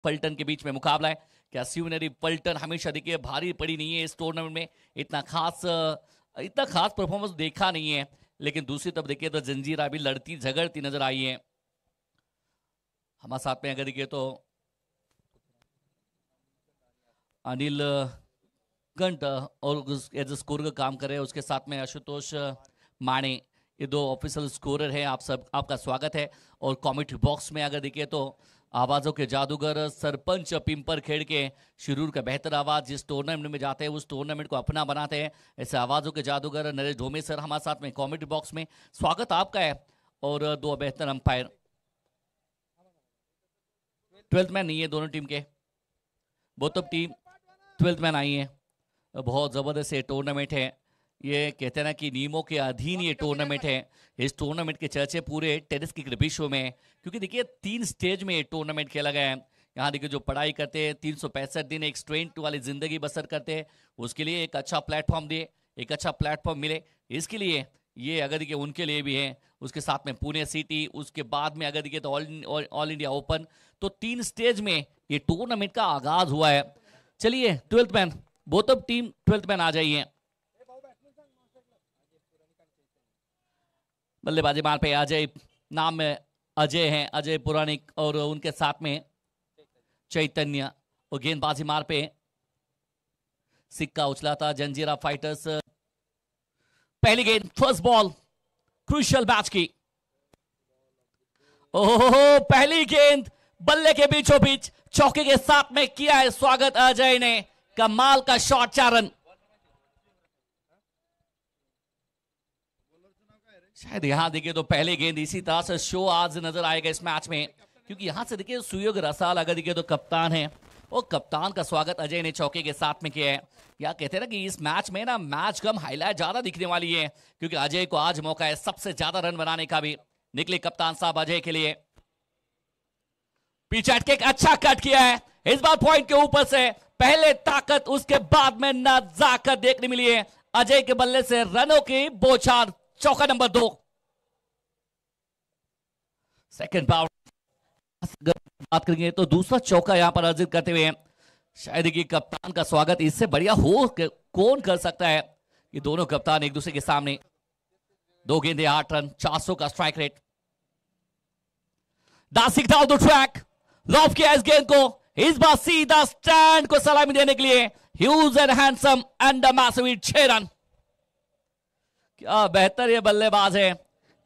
पलटन के बीच में मुकाबला है। क्या शिवनेरी पलटन हमेशा देखिए भारी पड़ी नहीं है इस टूर्नामेंट में, इतना खास परफॉर्मेंस देखा नहीं है, लेकिन दूसरी तरफ देखिए तो जंजीरा भी लड़ती झगड़ती नजर आई है। हमारे साथ में अगर देखिए तो अनिल कंट और एज स्कोर का काम कर रहे हैं, उसके साथ में आशुतोष माणे, ये दो ऑफिशियल स्कोरर हैं। आपका स्वागत है। और कमेंट बॉक्स में अगर देखिए तो आवाजों के जादूगर सरपंच पिंपर खेड़ के शिरूर का बेहतर आवाज जिस टूर्नामेंट में जाते हैं उस टूर्नामेंट को अपना बनाते हैं, ऐसे आवाजों के जादूगर नरेश ढोमे सर हमारे साथ में कमेंट बॉक्स में, स्वागत आपका है। और दो बेहतर अंपायर, 12th मैन नहीं है दोनों team K, both of team 12th man I है। बहुत जबरदस्त ये टूर्नामेंट है, ये कहते हैं ना कि नियमों के अधीन ये टूर्नामेंट है। इस टूर्नामेंट के चर्चे पूरे टेनिस क्रिकेट विश्व में, क्योंकि देखिए 3 स्टेज में ये टूर्नामेंट खेला गया है। यहाँ देखिए जो पढ़ाई करते हैं 365 दिन एक स्ट्रेंट वाली जिंदगी बसर करते हैं, उसके लिए एक अच्छा प्लेटफॉर्म दिए, एक अच्छा प्लेटफॉर्म मिले, इसके लिए ये अगर देखिए उनके लिए भी है। उसके साथ में पुणे सिटी, उसके बाद में अगर देखिए तो ऑल इंडिया ओपन, तो 3 स्टेज में ये टूर्नामेंट का आगाज हुआ है। चलिए 12th man, both of team 12th man आ जाइए। बल्लेबाजी मार पे अजय, नाम में अजय हैं, अजय पुराणिक, और उनके साथ में चैतन्य। और गेंदबाजी मार पे सिक्का उछला था जंजीरा फाइटर्स। पहली गेंद, फर्स्ट बॉल क्रूशियल मैच की। ओहो, पहली गेंद बल्ले के बीचों बीच चौके के साथ में किया है स्वागत अजय ने, कमाल का शॉट 4 रन। शायद यहां देखिए तो पहले गेंद इसी तरह से शो आज नजर आएगा इस मैच में, क्योंकि यहां से देखिए सुयोग रसाल अगर देखिए तो कप्तान है, और कप्तान का स्वागत अजय ने चौके के साथ में किया है। या कहते हैं ना कि इस मैच में ना मैच कम हाईलाइट ज्यादा दिखने वाली है, क्योंकि अजय को आज मौका है सबसे ज्यादा रन बनाने का भी। निकले कप्तान साहब अजय के लिए, पीछे हटके अच्छा कट किया है, इस बार पॉइंट के ऊपर से पहले ताकत उसके बाद में नजाकत देखने मिली है। अजय के बल्ले से रनों की बौछार, चौका नंबर 2। सेकंड बाउंड बात करेंगे तो दूसरा चौका यहां पर अर्जित करते हुए शायद कि कप्तान का स्वागत इससे बढ़िया हो कौन कर सकता है। ये दोनों कप्तान एक दूसरे के सामने, 2 गेंदे 8 रन, 400 का स्ट्राइक रेट। दासिक डाउन द ट्रैक, लॉफ किया इस गेंद को, इस बार सीधा स्टैंड को सलामी देने के लिए huge end handsome end massive 6 run. क्या बेहतर ये बल्लेबाज है,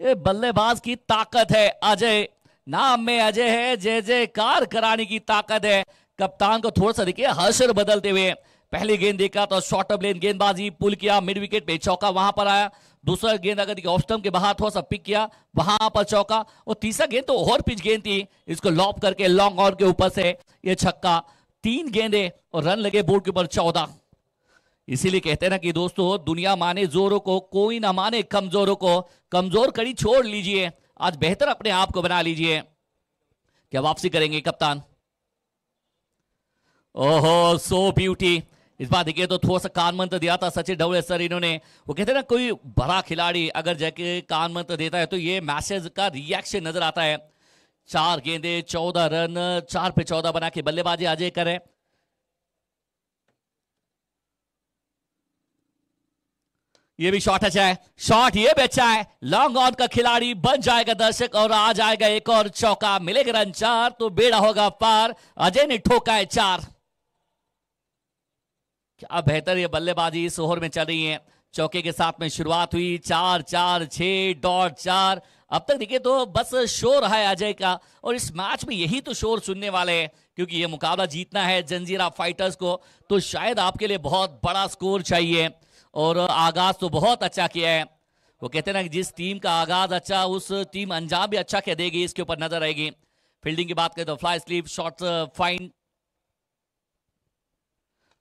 ये बल्लेबाज की ताकत है। अजय, नाम में अजय है, जय जयकार कराने की ताकत है। कप्तान को थोड़ा सा देखिए हर्षर बदलते हुए, पहली गेंद देखा तो शॉर्ट ऑफ लेन गेंदबाजी, पुल किया मिड विकेट पे चौका, वहां पर आया। दूसरा गेंद अगर देखिए ऑफ स्टंप के बाहर थोड़ा सा पिक किया, वहां पर चौका। और तीसरा गेंद तो ओवर पिच गेंद थी, इसको लॉप करके लॉन्ग ऑन के ऊपर से ये छक्का। 3 गेंदे और रन लगे बोर्ड के ऊपर 14। इसीलिए कहते हैं ना कि दोस्तों, दुनिया माने जोरों को, कोई ना माने कमजोरों को। कमजोर कड़ी छोड़ लीजिए, आज बेहतर अपने आप को बना लीजिए। क्या वापसी करेंगे कप्तान? ओहो, सो ब्यूटी। इस बार देखिए तो थोड़ा सा कान मंत्र दिया था सचिन ढवले सर इन्होंने। वो कहते हैं ना कोई बड़ा खिलाड़ी अगर जाके कान मंत्र देता है तो ये मैसेज का रिएक्शन नजर आता है। 4 गेंदे 14 रन, 4 पे 14 बना के बल्लेबाजी अजय करे। ये भी शॉट अच्छा है, शॉट ये भी अच्छा है। लॉन्ग ऑन का खिलाड़ी बन जाएगा दर्शक, और आ जाएगा एक और चौका। मिलेगा रन 4 तो बेड़ा होगा पार। अजय ने ठोका है 4। क्या बेहतर ये बल्लेबाजी इस ओवर में चल रही है। चौके के साथ में शुरुआत हुई, 4-4-6.4। अब तक देखिए तो बस शोर रहा है अजय का, और इस मैच में यही तो शोर सुनने वाले हैं, क्योंकि ये मुकाबला जीतना है जंजीरा फाइटर्स को, तो शायद आपके लिए बहुत बड़ा स्कोर चाहिए। और आगाज तो बहुत अच्छा किया है। वो कहते हैं ना कि जिस टीम का आगाज अच्छा, उस टीम अंजाम भी अच्छा क्या देगी, इसके ऊपर नजर आएगी। फील्डिंग की बात करें तो फ्लाई स्लीप शॉट फाइन,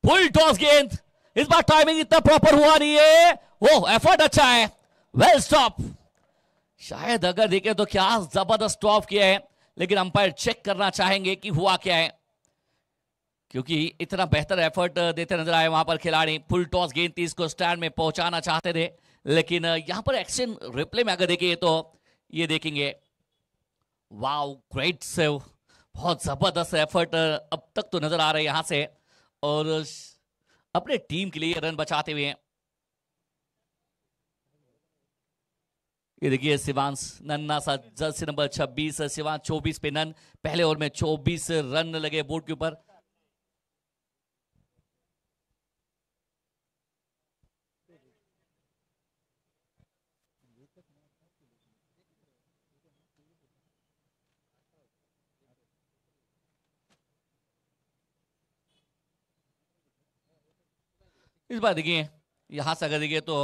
फुल टॉस गेंद। इस बार टाइमिंग इतना प्रॉपर हुआ नहीं है। ओह, एफर्ट अच्छा है, वेल स्टॉप। शायद अगर देखें तो क्या जबरदस्त स्टॉप किया है, लेकिन अंपायर चेक करना चाहेंगे कि हुआ क्या है, क्योंकि इतना बेहतर एफर्ट देते नजर आए वहां पर खिलाड़ी। फुल टॉस गेंद थी, इसको स्टैंड में पहुंचाना चाहते थे, लेकिन यहां पर एक्शन रिप्ले में अगर देखिए तो ये देखेंगे, वाओ ग्रेट सेव, बहुत जबरदस्त एफर्ट अब तक तो नजर आ रहा है यहां से, और अपने टीम के लिए रन बचाते हुए। ये देखिए शिवांश नन्ना सा जर्सी नंबर 26, शिवांश 24 पे नन, पहले ओवर में 24 रन लगे बोर्ड के ऊपर। इस बार देखिए यहां से अगर देखिए तो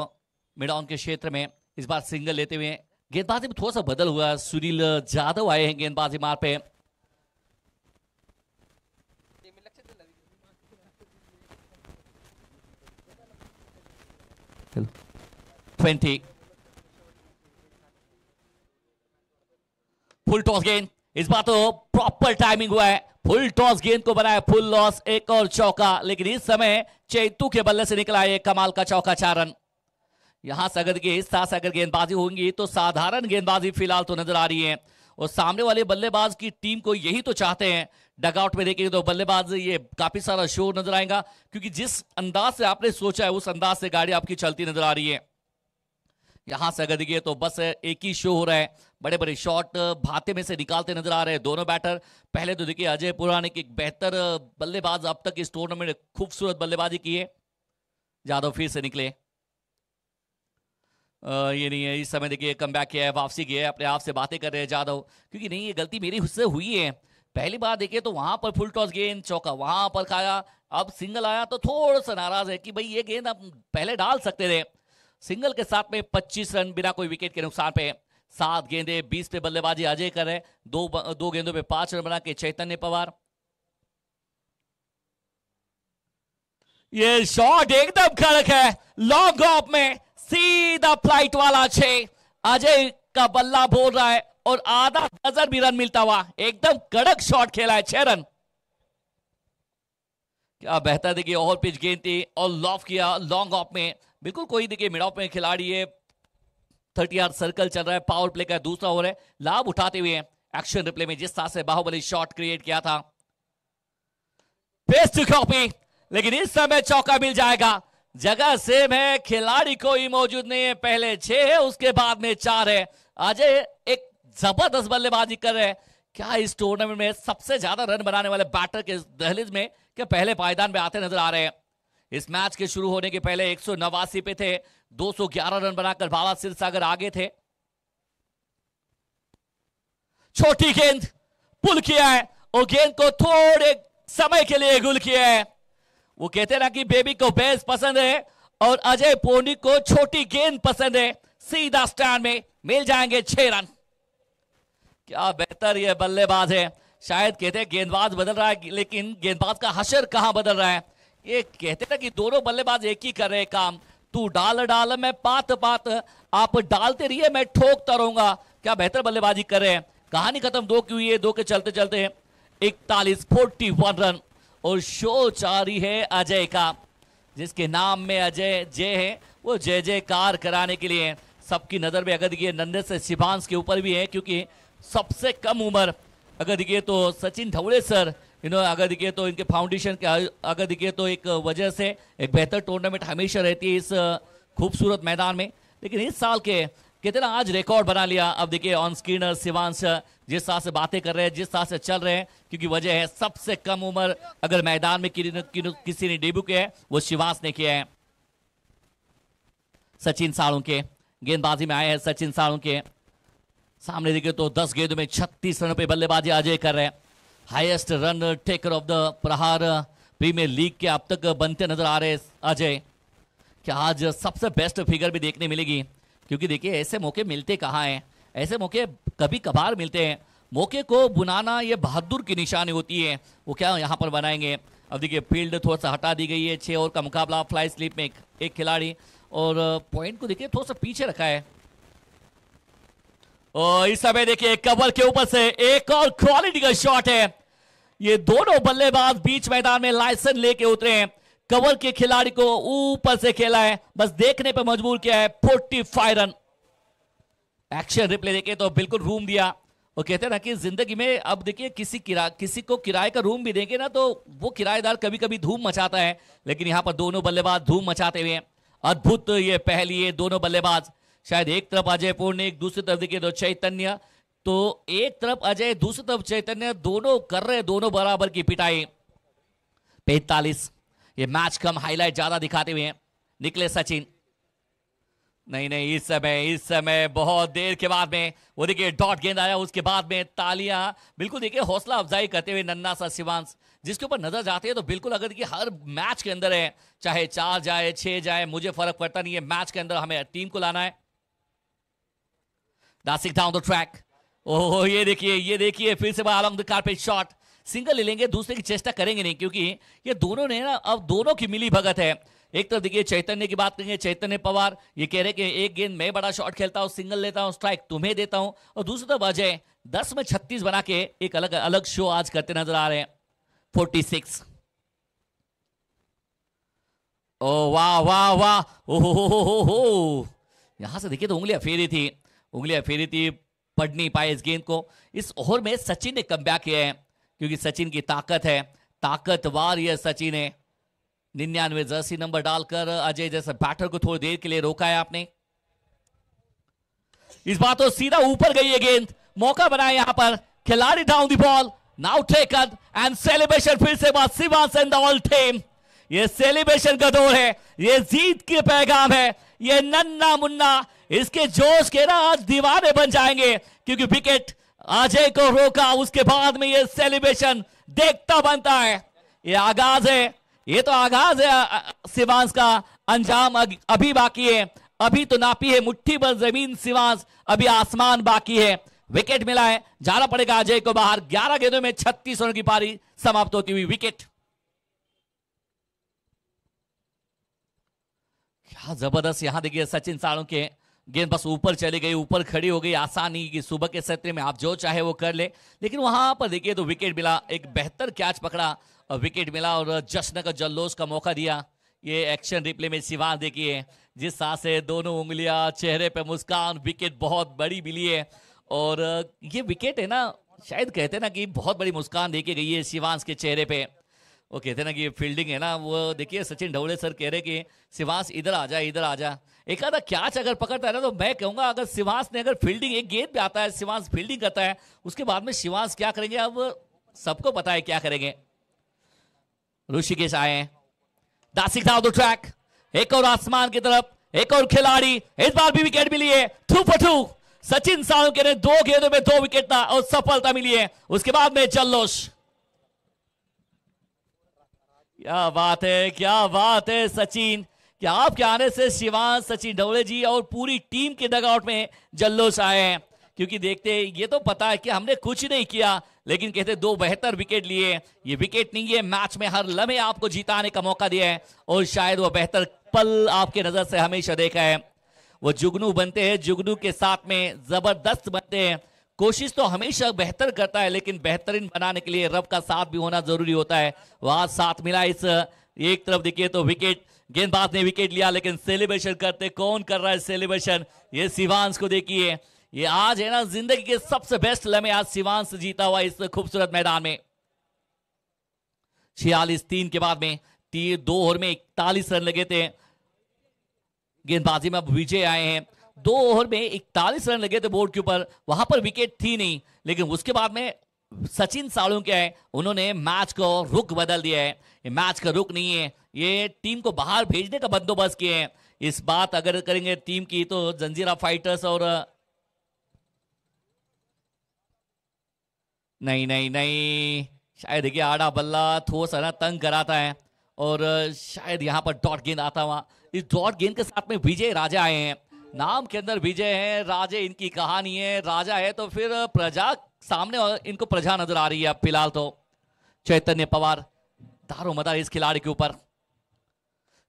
मिड ऑन के क्षेत्र में इस बार सिंगल लेते हुए गेंदबाजी में थोड़ा सा बदल हुआ। सुनील जाधव आए हैं गेंदबाजी मार पे। 20 फुल टॉस गेंद, इस बार तो प्रॉपर टाइमिंग हुआ है। फुल टॉस गेंद को बनाया फुल लॉस, एक और चौका, लेकिन इस समय चेतू के बल्ले से निकला है कमाल का चौका, 4 रन। यहां से अगर इस तरह से अगर गेंदबाजी होंगी तो साधारण गेंदबाजी फिलहाल तो नजर आ रही है, और सामने वाले बल्लेबाज की टीम को यही तो चाहते हैं। डगआउट में देखेंगे तो बल्लेबाज ये काफी सारा शोर नजर आएगा, क्योंकि जिस अंदाज से आपने सोचा है उस अंदाज से गाड़ी आपकी चलती नजर आ रही है। यहां से अगर देखिए तो बस एक ही शो हो रहा है, बड़े बड़े शॉट भाते में से निकालते नजर आ रहे हैं दोनों बैटर। पहले तो देखिए अजय पुराणिक एक बेहतर बल्लेबाज अब तक इस टूर्नामेंट में खूबसूरत बल्लेबाजी की है। जाधव फिर से निकले, ये नहीं है, इस समय देखिए कम बैक किया है, वापसी की है, अपने आप से बातें कर रहे हैं जाधव, क्योंकि नहीं ये गलती मेरी से हुई है। पहली बार देखिए तो वहां पर फुल टॉस गेंद चौका वहां पर खाया, अब सिंगल आया तो थोड़ा सा नाराज है कि भाई ये गेंद आप पहले डाल सकते थे। सिंगल के साथ में 25 रन बिना कोई विकेट के नुकसान पे। 7 गेंदे 20 पे बल्लेबाजी अजय कर रहे, दो गेंदों पे 5 रन बना के चैतन्य पवार। ये शॉट एकदम कड़क है, लॉन्ग ऑफ में सीधा फ्लाइट वाला 6, अजय का बल्ला बोल रहा है, और आधा डजन भी रन मिलता हुआ एकदम कड़क शॉट खेला है, 6 रन। क्या बेहतर देखिए ओवर पिच गेंद थी और लॉफ किया लॉन्ग ऑफ में, बिल्कुल कोई देखिए मिड ऑफ में खिलाड़ी है। 30 यार्ड सर्कल चल रहा है, पावर प्ले का दूसरा ओवर है, लाभ उठाते हुए एक्शन रिप्ले में जिस तरह से बाहुबली शॉट क्रिएट किया था, पेस्ट टू कॉपी, लेकिन इस समय चौका मिल जाएगा। जगह सेम है, खिलाड़ी कोई मौजूद नहीं है, पहले 6 है उसके बाद में 4 है। अजय एक जबरदस्त बल्लेबाजी कर रहे हैं। क्या इस टूर्नामेंट में सबसे ज्यादा रन बनाने वाले बैटर के दहलीज में क्या पहले पायदान में आते नजर आ रहे हैं। इस मैच के शुरू होने के पहले 189 पे थे, 211 रन बनाकर बाबा सिरसागर आगे थे। छोटी गेंद पुल किया है और गेंद को थोड़े समय के लिए गुल किया है। वो कहते ना कि बेबी को बेस पसंद है और अजय पोनी को छोटी गेंद पसंद है। सीधा स्टैंड में मिल जाएंगे 6 रन। क्या बेहतर ये बल्लेबाज है। शायद कहते हैं गेंदबाज बदल रहा है, लेकिन गेंदबाज का हशर कहां बदल रहा है। ये कहते ना कि दोनों बल्लेबाज एक ही कर रहे काम, तू डाल डाल मैं पात पात, आप डालते रहिए मैं ठोकता रहूंगा। क्या बेहतर बल्लेबाजी कर रहे हैं। कहानी खत्म 2 की हुई है, 2 के चलते चलते 41 रन और शो जारी है अजय का। जिसके नाम में अजय जय है वो जय जयकार कराने के लिए सबकी नजर में अगर देखिए नंदे से शिवांश के ऊपर भी है, क्योंकि सबसे कम उम्र अगर देखिए तो सचिन ढवड़े सर अगर देखिए तो इनके फाउंडेशन के अगर देखिए तो एक वजह से एक बेहतर टूर्नामेंट हमेशा रहती है इस खूबसूरत मैदान में। लेकिन इस साल के कहते ना आज रिकॉर्ड बना लिया। अब देखिए ऑन स्क्रीन शिवांश जिस तरह से बातें कर रहे हैं, जिस तरह से चल रहे हैं, क्योंकि वजह है सबसे कम उम्र अगर मैदान में किसी ने डेब्यू किया है वो शिवांश ने किया है। सचिन साळुंके गेंदबाजी में आए हैं। सचिन साळुंके सामने देखिए तो 10 गेंदों में 36 रनों पे बल्लेबाजी अजय कर रहे हैं। Highest run taker of the Prahar premier league के अब तक बनते नजर आ रहे अजय। क्या आज सबसे बेस्ट फिगर भी देखने मिलेगी, क्योंकि देखिए ऐसे मौके मिलते कहाँ हैं। ऐसे मौके कभी कभार मिलते हैं। मौके को बुनाना ये बहादुर की निशानी होती है। वो क्या यहाँ पर बनाएंगे। अब देखिए फील्ड थोड़ा सा हटा दी गई है। 6 ओवर का मुकाबला, फ्लाई स्लिप में एक खिलाड़ी और पॉइंट को देखिए थोड़ा सा पीछे रखा है। और इस समय देखिए कवर के ऊपर से एक और क्वालिटी का शॉट है। ये दोनों बल्लेबाज बीच मैदान में लाइसेंस लेके उतरे हैं। कवर के खिलाड़ी को ऊपर से खेला है, बस देखने पर मजबूर किया है। 45 रन। एक्शन रिप्ले देखे तो बिल्कुल रूम दिया वो कहते हैं ना कि जिंदगी में अब देखिए किसी को किराए का रूम भी देंगे ना तो वो किराएदार कभी कभी धूम मचाता है, लेकिन यहां पर दोनों बल्लेबाज धूम मचाते हुए अद्भुत ये पहली है दोनों बल्लेबाज। शायद एक तरफ अजय पूर्णिक, दूसरी तरफ देखिए तो चैतन्य, तो एक तरफ अजय दूसरी तरफ चैतन्य, दोनों कर रहे दोनों बराबर की पिटाई। 45 ये मैच कम हाईलाइट ज्यादा दिखाते हुए निकले सचिन। नहीं इस समय बहुत देर के बाद में वो देखिए डॉट गेंद आया, उसके बाद में तालियां बिल्कुल देखिए हौसला अफजाई करते हुए नन्ना सा शिवांश, जिसके ऊपर नजर जाती है तो बिल्कुल अगर देखिए हर मैच के अंदर है, चाहे 4 जाए 6 जाए मुझे फर्क पड़ता नहीं है, मैच के अंदर हमें टीम को लाना है। दासिक डाउन द ट्रैक, ओह ये देखिए फिर से along the carpet shot, single ले लेंगे, दूसरे की चेष्टा करेंगे नहीं, क्योंकि ये दोनों ने ना अब दोनों की मिली भगत है। एक तरफ देखिए चैतन्य की बात करेंगे, चैतन्य पवार ये कह रहे कि एक गेंद मैं बड़ा शॉट खेलता हूं, सिंगल लेता हूं, स्ट्राइक तुम्हें देता हूं, और दूसरी तरफ अजय 10 में 36 बना के एक अलग अलग शो आज करते नजर आ रहे हैं। 46 ओ वाह वाह वाह, ओहो यहां से देखिए तो उंगलियां फेरी थी, पढ़ नहीं पाए इस गेंद को। इस ओवर में सचिन ने कमबैक किया है, क्योंकि सचिन की ताकत है, ताकतवर यह सचिन है। 99 जर्सी नंबर डालकर अजय जैसे बैटर को थोड़ी देर के लिए रोका है आपने। इस बार तो सीधा ऊपर गई है गेंद, मौका बनाया यहां पर खिलाड़ी, down the ball now taken end celebration फिर से बात Shivansh end the all team. ये सेलिब्रेशन का दौर है, ये जीत के पैगाम है, ये नन्ना मुन्ना इसके जोश के ना आज दीवाने बन जाएंगे, क्योंकि विकेट अजय को रोका, उसके बाद में ये सेलिब्रेशन देखता बनता है। ये आगाज है, ये तो आगाज है शिवांश का, अंजाम अभी बाकी है, अभी तो नापी है मुट्ठी भर जमीन शिवांश, अभी आसमान बाकी है। विकेट मिला है, जाना पड़ेगा अजय को बाहर। 11 गेंदों में 36 रन की पारी समाप्त होती हुई विकेट। क्या जबरदस्त यहां देखिए सचिन साळुंखे, गेंद बस ऊपर चली गई, ऊपर खड़ी हो गई, आसानी की सुबह के सत्र में आप जो चाहे वो कर ले, लेकिन वहां पर देखिए तो विकेट मिला, एक बेहतर कैच पकड़ा और विकेट मिला और जश्न का जल्लोष का मौका दिया। ये एक्शन रिप्ले में शिवांश देखिए जिस साथ से दोनों उंगलियां, चेहरे पे मुस्कान, विकेट बहुत बड़ी मिली है, और ये विकेट है ना, शायद कहते हैं ना कि बहुत बड़ी मुस्कान देखी गई है शिवांश के चेहरे पे। वो कहते हैं ना कि फील्डिंग है ना, वो देखिए सचिन ढवले सर कह रहे कि शिवांश इधर आ जा, एक आधा कैच अगर पकड़ता है ना तो मैं कहूंगा अगर शिवांश ने अगर फील्डिंग, एक गेंद पे आता है शिवांश फील्डिंग करता है, उसके बाद में शिवांश क्या करेंगे अब सबको पता है क्या करेंगे। ऋषिकेश आए, दासिक डाउन द ट्रैक, एक और आसमान की तरफ, एक और खिलाड़ी, इस बार भी विकेट मिली है 2 for 2। सचिन साळुंखे ने 2 गेंदों में 2 विकेट और सफलता मिली है, उसके बाद में जल्लोष। क्या बात है सचिन, क्या आपके आने से शिवांश, सचिन ढवले जी और पूरी टीम के डगआउट में जल्लोष आए हैं, क्योंकि देखते ये तो पता है कि हमने कुछ नहीं किया, लेकिन कहते 2 बेहतर विकेट लिए। ये विकेट नहीं है, मैच में हर लम्हे आपको जिताने का मौका दिया है, और शायद वो बेहतर पल आपके नजर से हमेशा देखा है। वो जुगनू बनते हैं, जुगनू के साथ में जबरदस्त बनते हैं। कोशिश तो हमेशा बेहतर करता है, लेकिन बेहतरीन बनाने के लिए रब का साथ भी होना जरूरी होता है। वहां साथ मिला। इस एक तरफ देखिए तो विकेट, गेंदबाज ने विकेट लिया, लेकिन सेलिब्रेशन करते कौन कर रहा है सेलिब्रेशन, ये शिवांश को देखिए। ये आज है ना जिंदगी के सबसे बेस्ट लम्हे, आज शिवांश जीता हुआ इस खूबसूरत मैदान में। 46-3 के बाद में 2 ओवर में 41 रन लगे थे। गेंदबाजी में अब विजय आए हैं, 2 ओवर में 41 रन लगे थे बोर्ड के ऊपर, वहां पर विकेट थी नहीं, लेकिन उसके बाद में सचिन साळुंखे है, उन्होंने मैच को रुख बदल दिया है। ये मैच का रुख नहीं है, ये टीम को बाहर भेजने का बंदोबस्त किए हैं। इस बात अगर करेंगे टीम की तो जंजीरा फाइटर्स और नहीं शायद देखिए आड़ा बल्ला ठोस है ना तंग कराता है, और शायद यहां पर डॉट गेंद आता हुआ। इस डॉट गेंद के साथ में विजय राजा आए हैं, नाम के अंदर विजय है, राजे इनकी कहानी है, राजा है तो फिर प्रजा सामने, और इनको प्रजा नजर आ रही है अब फिलहाल तो। चैतन्य पवार दारो मदार इस खिलाड़ी के ऊपर,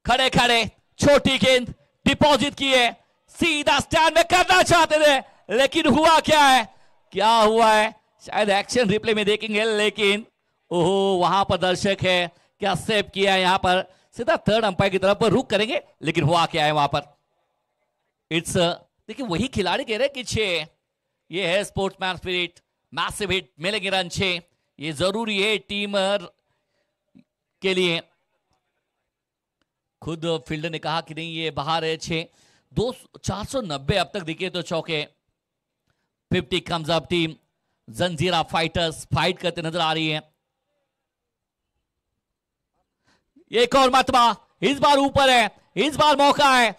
खड़े खड़े छोटी गेंद डिपॉजिट की है, सीधा स्टैंड में करना चाहते थे, लेकिन हुआ क्या हुआ है शायद एक्शन रिप्ले में देखेंगे, लेकिन ओहो वहां पर दर्शक है, क्या सेव किया है, यहां पर सीधा थर्ड अंपायर की तरफ रुक करेंगे, लेकिन हुआ क्या है वहां पर। इट्स देखिए वही खिलाड़ी कह रहे कि 6, ये है स्पोर्ट्समैन स्पिरिट, मैसिव हिट, मिलेंगे रन 6, ये जरूरी है टीम के लिए। खुद फील्डर ने कहा कि नहीं ये बाहर है 6, 490 अब तक दिखे तो चौके। 50 कम्स अप, टीम जंजीरा फाइटर्स फाइट करते नजर आ रही है। एक और मतबा, इस बार ऊपर है, इस बार मौका है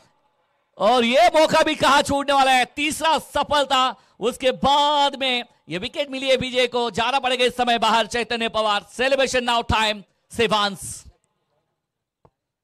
और ये मौका भी कहां छूटने वाला है। तीसरा सफलता, उसके बाद में ये विकेट मिली है विजय को, जाना पड़ेगा इस समय बाहर Chaitanya Pawar. Celebration now time, Shivansh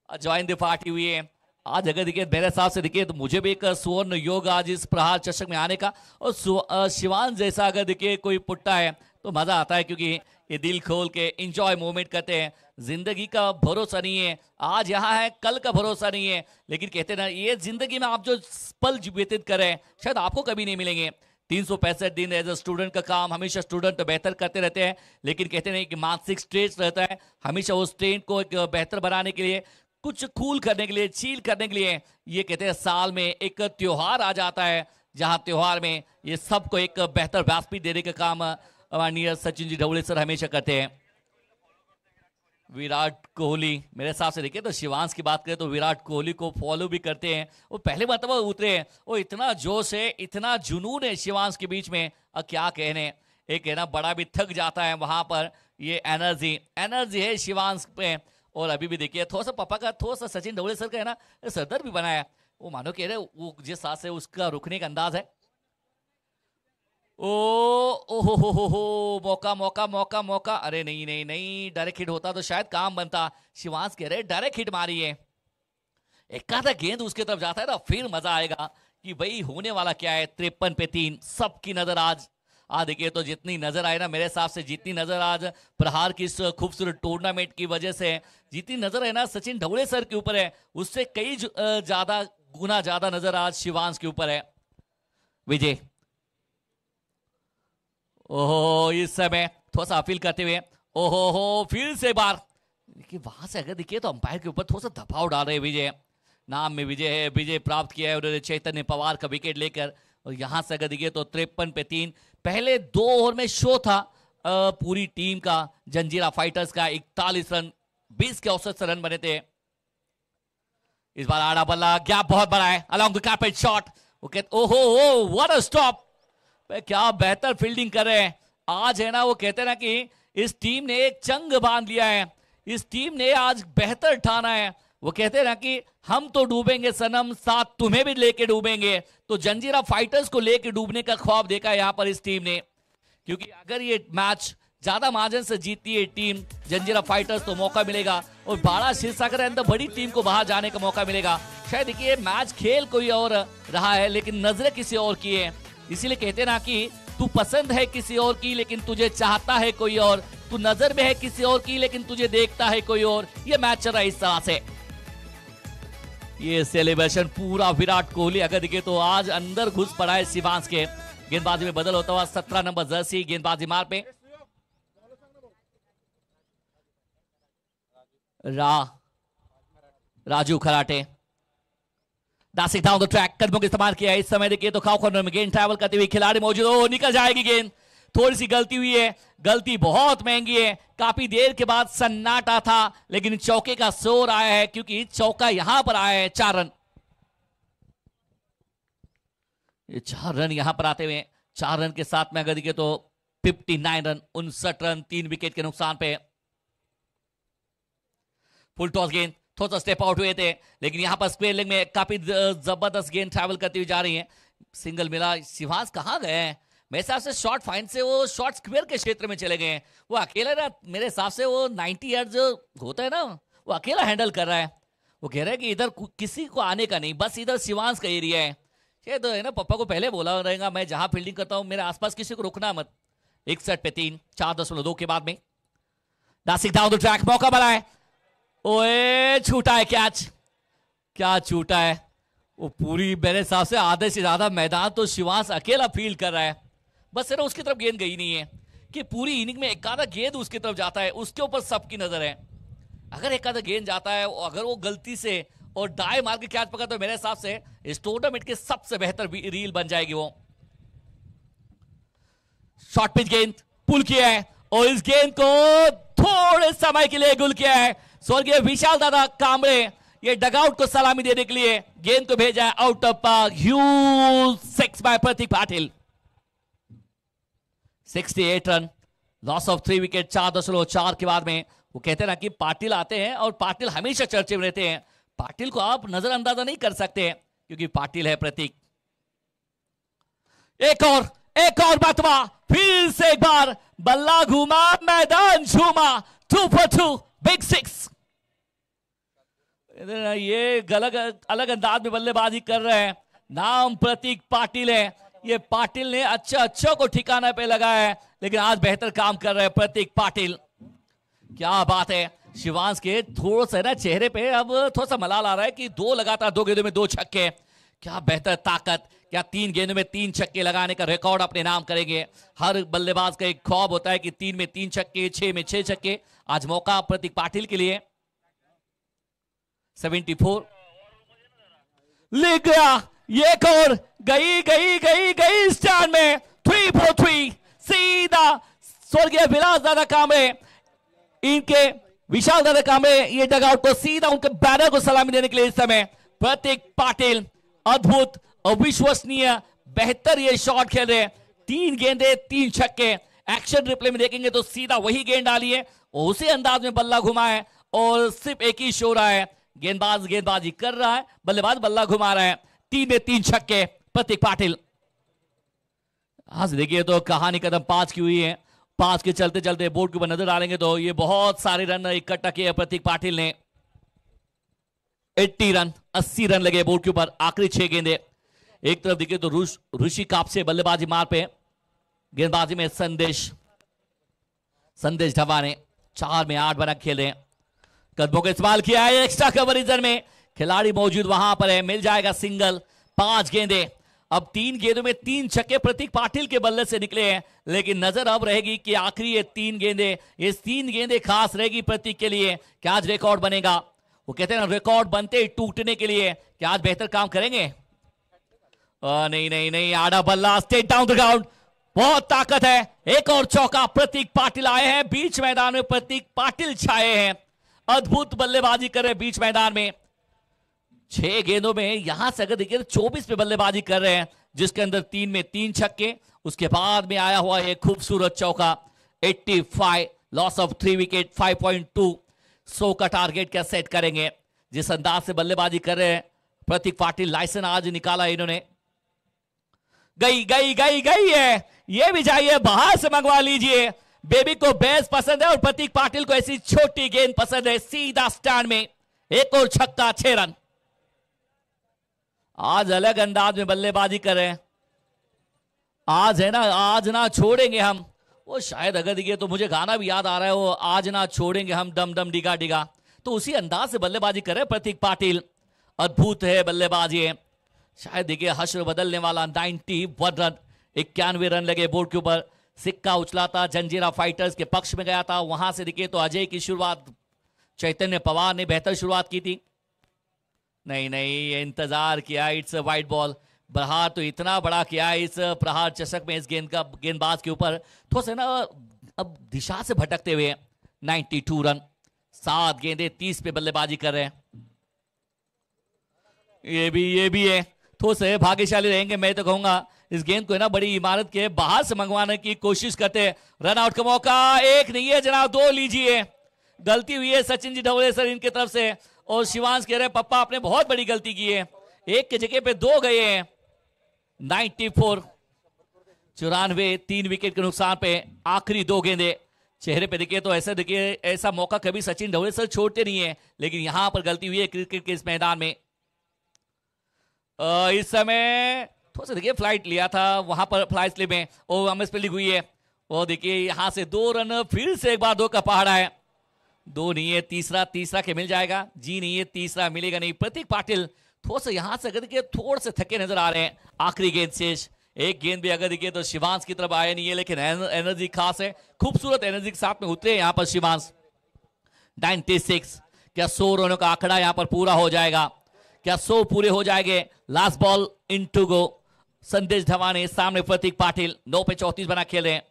join the party हुई है। आज अगर देखिए मेरे हिसाब से देखिए तो मुझे भी एक सुवर्ण योग आज इस प्रहार चषक में आने का, और शिवांश जैसा अगर देखिए कोई पुट्टा है तो मजा आता है, क्योंकि ये दिल खोल के एंजॉय मोमेंट करते हैं। जिंदगी का भरोसा नहीं है, आज यहाँ है कल का भरोसा नहीं है, लेकिन कहते ना ये जिंदगी में आप जो पल व्यतीत करें शायद आपको कभी नहीं मिलेंगे। 365 दिन एज अ स्टूडेंट का काम, हमेशा स्टूडेंट बेहतर करते रहते हैं, लेकिन कहते नहीं कि मानसिक स्ट्रेस रहता है, हमेशा उस स्ट्रेन को एक बेहतर बनाने के लिए, कुछ कूल करने के लिए, चील करने के लिए, ये कहते हैं साल में एक त्योहार आ जाता है, जहां त्योहार में ये सबको एक बेहतर व्यासपीठ देने का काम माननीय सचिन जी ढवले सर हमेशा करते हैं। विराट कोहली मेरे हिसाब से देखिए तो शिवांश की बात करें तो विराट कोहली को फॉलो भी करते हैं, वो पहले मतलब उतरे हैं, वो इतना जोश है, इतना जुनून है शिवांश के बीच में, अब क्या कहने। एक है ना बड़ा भी थक जाता है वहां पर, ये एनर्जी है शिवांश पे। और अभी भी देखिए थोड़ा सा पापा का, थोड़ा सा सचिन ढवले सर का है ना सरदर्द भी बनाया, वो मानो कह रहे वो जिस साथ से उसका रुकने का अंदाज है। ओ हो मौका मौका मौका मौका, अरे नहीं नहीं नहीं, डायरेक्ट हिट होता तो शायद काम बनता। शिवांश कह रहे डायरेक्ट हिट मारी है, एक आधा गेंद उसके तरफ जाता है ना फिर मजा आएगा कि भाई होने वाला क्या है। 53 पे 3 सबकी नजर आज देखिए तो जितनी नजर आए ना मेरे हिसाब से, जितनी नजर आज प्रहार की इस खूबसूरत टूर्नामेंट की वजह से जितनी नजर है ना सचिन ढवले सर के ऊपर है, उससे कई ज्यादा गुना ज्यादा नजर आज शिवांश के ऊपर है। विजय ओहो इस समय थोड़ा सा अपील करते हुए, ओहो हो फिर से बार देखिए वहां से अगर देखिए तो अंपायर के ऊपर थोड़ा सा दबाव डाल रहे विजय, नाम में विजय है, विजय प्राप्त किया है उन्होंने चैतन्य पवार का विकेट लेकर। और यहां से अगर देखिए तो 53 पे 3, पहले 2 ओवर में शो था पूरी टीम का, जंजीरा फाइटर्स का 41 रन 20 के औसत से रन बने थे। इस बार आड़ा बल्ला, गैप बहुत बड़ा है, अलोंग द कार्पेट शॉट, ओहो व्हाट अ स्टॉप, क्या बेहतर फील्डिंग कर रहे हैं आज है ना। वो कहते हैं ना कि इस टीम ने एक चंग बांध लिया है, इस टीम ने आज बेहतर ठाना है। वो कहते हैं ना कि हम तो डूबेंगे सनम, साथ तुम्हें भी लेके डूबेंगे, तो जंजीरा फाइटर्स को लेके डूबने का ख्वाब देखा है यहां पर इस टीम ने, क्योंकि अगर ये मैच ज्यादा मार्जिन से जीतती है टीम जंजीरा फाइटर्स तो मौका मिलेगा, और 12 शीर्षक अंदर बड़ी टीम को बाहर जाने का मौका मिलेगा। शायद देखिए मैच खेल कोई और रहा है लेकिन नजरें किसी और की है, इसीलिए कहते ना कि तू पसंद है किसी और की लेकिन तुझे चाहता है कोई और, तू नजर में है किसी और की लेकिन तुझे देखता है कोई और। ये मैच चल रहा है इस तरह से। ये सेलिब्रेशन पूरा विराट कोहली अगर दिखे तो आज अंदर घुस पड़ा है शिवांश के। गेंदबाजी में बदल होता हुआ 17 नंबर जर्सी गेंदबाजी मार पे राजू खराटे। डासिंग डाउन द ट्रैक, कदमों का इस्तेमाल किया है इस समय देखिए तो खाओ कॉर्नर में गेंद ट्रैवल करते हुए खिलाड़ी मौजूद, ओ निकल जाएगी गेंद, थोड़ी सी गलती हुई है, गलती बहुत महंगी है। काफी देर के बाद सन्नाटा था लेकिन चौके का शोर आया है क्योंकि चौका यहां पर आया है। 4 रन, ये 4 रन यहां पर आते हुए 4 रन के साथ में अगर देखिए तो 59 रन 59 रन 3 विकेट के नुकसान पे। फुल टॉस गेंद, थोड़ा सा स्टेप आउट हुए थे लेकिन यहां पर स्क्वायर लेग में काफी जबरदस्त गेंद ट्रैवल करती हुई जा रही है। सिंगल मिला, शिवांश कहां गए हैं? मेरे हिसाब से शॉर्ट फाइन से वो शॉर्ट स्क्वायर के क्षेत्र में चले गए हैं। वो अकेला ना, मेरे हिसाब से वो 90 यार्ड जो होता है ना वो अकेला हैंडल कर रहा है। वो कह रहा है कि इधर किसी को आने का नहीं, बस इधर शिवांश का एरिया है। ये तो है ना, पापा को पहले बोला रहेगा मैं जहां फील्डिंग करता हूं मेरे आसपास किसी को रुकना मत। 61 पे 3, 4.2 के बाद में डासिंग डाउन द ट्रैक, मौका बना है, ओए छूटा है कैच, क्या छूटा है। वो पूरी मेरे हिसाब से आधे से ज्यादा मैदान तो शिवांश अकेला फील्ड कर रहा है, बस है ना उसकी तरफ गेंद गई नहीं है कि पूरी इनिंग में एक आधा गेंद उसकी तरफ जाता है, उसके ऊपर सबकी नजर है। अगर एक आधा गेंद जाता है, अगर वो गलती से और दाएं मार के कैच पकड़ा तो मेरे हिसाब से इस टूर्नामेंट के सबसे बेहतर रील बन जाएगी वो। शॉर्ट पिच गेंद पुल किया है और इस गेंद को थोड़े समय के लिए गुल किया है स्वर्गीय विशाल दादा कांबळे। ये डगआउट को सलामी देने के लिए गेंद को भेजा है out of park. Huge 6 by Pratik Patil. 68 run, loss of 3 wicket. 4.4 के बाद में वो कहते हैं ना कि पाटिल आते हैं और पाटिल हमेशा चर्चे में रहते हैं। पाटिल को आप नजरअंदाजा नहीं कर सकते क्योंकि पाटिल है प्रतीक। एक और बतवा, फिर से एक बार बल्ला घूमा, मैदान झूमा। 2 for 2, बिग 6। ये अलग अंदाज में बल्लेबाजी कर रहे हैं। नाम प्रतीक पाटिल है। ये पाटिल ने अच्छा को ठिकाना पे लगाया है, लेकिन आज बेहतर काम कर रहे हैं प्रतीक पाटिल। क्या बात है। शिवांश के थोड़ा सा ना चेहरे पे अब थोड़ा सा मलाल आ रहा है कि 2 लगातार 2 गेंदों में 2 छक्के। क्या बेहतर ताकत। क्या 3 गेंदों में 3 छक्के लगाने का रिकॉर्ड अपने नाम करेंगे। हर बल्लेबाज का एक ख्वाब होता है कि 3 में 3 छक्के, 6 में 6 छक्के। आज मौका प्रतीक पाटिल के लिए। 74 ले गया। एक और गई स्टैंड में। 3 for 3 सीधा स्वर्गीय विलास दादा कांबळे, इनके विशाल दादा कांबळे ये डगआउट को सीधा उनके बैनर को सलामी देने के लिए इस समय प्रतीक पाटिल अद्भुत, अविश्वसनीय, बेहतर ये शॉट खेल रहे हैं। 3 गेंदे 3 छक्के। एक्शन रिप्ले में देखेंगे तो सीधा वही गेंद डाली है और उसी अंदाज में बल्ला घुमा है और सिर्फ एक ही शो रहा है। गेंदबाजी कर रहा है, बल्लेबाज बल्ला घुमा रहा है। 3 में 3 छक्के प्रतीक पाटिल। आज देखिए तो कहानी कदम 5 की हुई है। 5 के चलते चलते बोर्ड के ऊपर नजर डालेंगे तो ये बहुत सारे रन इकट्ठा किए प्रतीक पाटिल ने। 80 रन, 80 रन लगे बोर्ड के ऊपर। आखिरी 6 गेंदे। एक तरफ देखिए तो ऋषि कापसे बल्लेबाजी मार पे, गेंदबाजी में संदेश ढवा ने 4 में 8 बना खेले। कदमों का इस्तेमाल किया है एक्स्ट्रा कवरेजर में। खिलाड़ी मौजूद वहां पर है, मिल जाएगा सिंगल। 5 गेंदे। अब 3 गेंदों में 3 छक्के प्रतीक पाटिल के बल्ले से निकले हैं, लेकिन नजर अब रहेगी कि आखिरी ये 3 गेंदे, ये 3 गेंदे खास रहेगी प्रतीक के लिए। क्या आज रिकॉर्ड बनेगा? वो कहते हैं ना रिकॉर्ड बनते ही टूटने के लिए। क्या आज बेहतर काम करेंगे? नहीं, आड़ा बल्ला स्टेट डाउन द ग्राउंड। बहुत ताकत है। एक और चौका। प्रतीक पाटिल आए हैं बीच मैदान में। प्रतीक पाटिल छाए हैं, अद्भुत बल्लेबाजी कर रहे हैं बीच मैदान में। 6 गेंदों में यहां से अगर देखिए 24 पे बल्लेबाजी कर रहे हैं, जिसके अंदर 3 में 3 छक्के। उसके बाद में आया हुआ एक खूबसूरत चौका। 85, लॉस ऑफ 3 विकेट। 5.2, 100 का टारगेट क्या सेट करेंगे? जिस अंदाज से बल्लेबाजी कर रहे हैं प्रतीक पाटिल, लाइसेंस आज निकाला इन्होंने। गई है। ये भी जाइए, बाहर से मंगवा लीजिए। बेबी को बेस पसंद है और प्रतीक पाटिल को ऐसी छोटी गेंद पसंद है। सीधा स्टैंड में एक और छक्का। 6 रन। आज अलग अंदाज में बल्लेबाजी कर रहे हैं। आज है ना, आज ना छोड़ेंगे हम। वो शायद अगर देखिए तो मुझे गाना भी याद आ रहा है, वो आज ना छोड़ेंगे हम, दम दम डिगा डिगा। तो उसी अंदाज से बल्लेबाजी कर रहे हैं प्रतीक पाटिल। अद्भुत है बल्लेबाजी है। शायद देखिए हश्र बदलने वाला। 91 रन, 91 रन लगे बोर्ड के ऊपर। सिक्का उछला था, जंजीरा फाइटर्स के पक्ष में गया था। वहां से देखिए तो अजय की शुरुआत, चैतन्य पवार ने बेहतर शुरुआत की थी। नहीं, इंतजार किया। It's a wide ball. Prahar तो इतना बड़ा किया इस प्रहार चषक में इस गेंदबाज के ऊपर। थोड़ा सा ना अब दिशा से भटकते हुए। 92 रन, 7 गेंदे 30 पे बल्लेबाजी कर रहे हैं। ये भी है। थोड़ा सा भाग्यशाली रहेंगे मैं तो कहूंगा। इस गेंद को है ना बड़ी इमारत के बाहर से मंगवाने की कोशिश करते। रन आउट का मौका। 1 नहीं है जनाब, 2 लीजिए। गलती हुई है सचिन जी ढवले सर इनकी तरफ से। और शिवांश कह रहे हैं पप्पा आपने बहुत बड़ी गलती की है। 1 की जगह पे 2 गए हैं। 94, 94, 3 विकेट के नुकसान पे आखिरी 2 गेंदे। चेहरे पे देखिए तो ऐसा देखिए, ऐसा मौका कभी सचिन ढवले सर छोड़ते नहीं है, लेकिन यहां पर गलती हुई है क्रिकेट के इस मैदान में। इस समय थोड़ा सा देखिए फ्लाइट लिया था वहां पर, फ्लाई स्लिप में और एमएस पे लिखी हुई है। और देखिए यहां से 2 रन, फिर से एक बार 2 का पहाड़ा है। 2 नहीं है, तीसरा के मिल जाएगा। जी नहीं है, तीसरा मिलेगा नहीं। प्रतीक पाटिल थोड़ा सा यहां से अगर देखिए थोड़ा से थके नजर आ रहे हैं। आखिरी गेंद शेष। एक गेंद भी अगर देखिए तो शिवांश की तरफ आया नहीं है, लेकिन एनर्जी खास है। खूबसूरत एनर्जी के साथ में उतरे यहां पर शिवांश। 96, क्या 100 रनों का आंकड़ा यहां पर पूरा हो जाएगा? क्या 100 पूरे हो जाएंगे? Last ball in to go. Sandesh Dhawane, सामने प्रतीक पाटिल, 9 पे 34 बना खेल रहे हैं।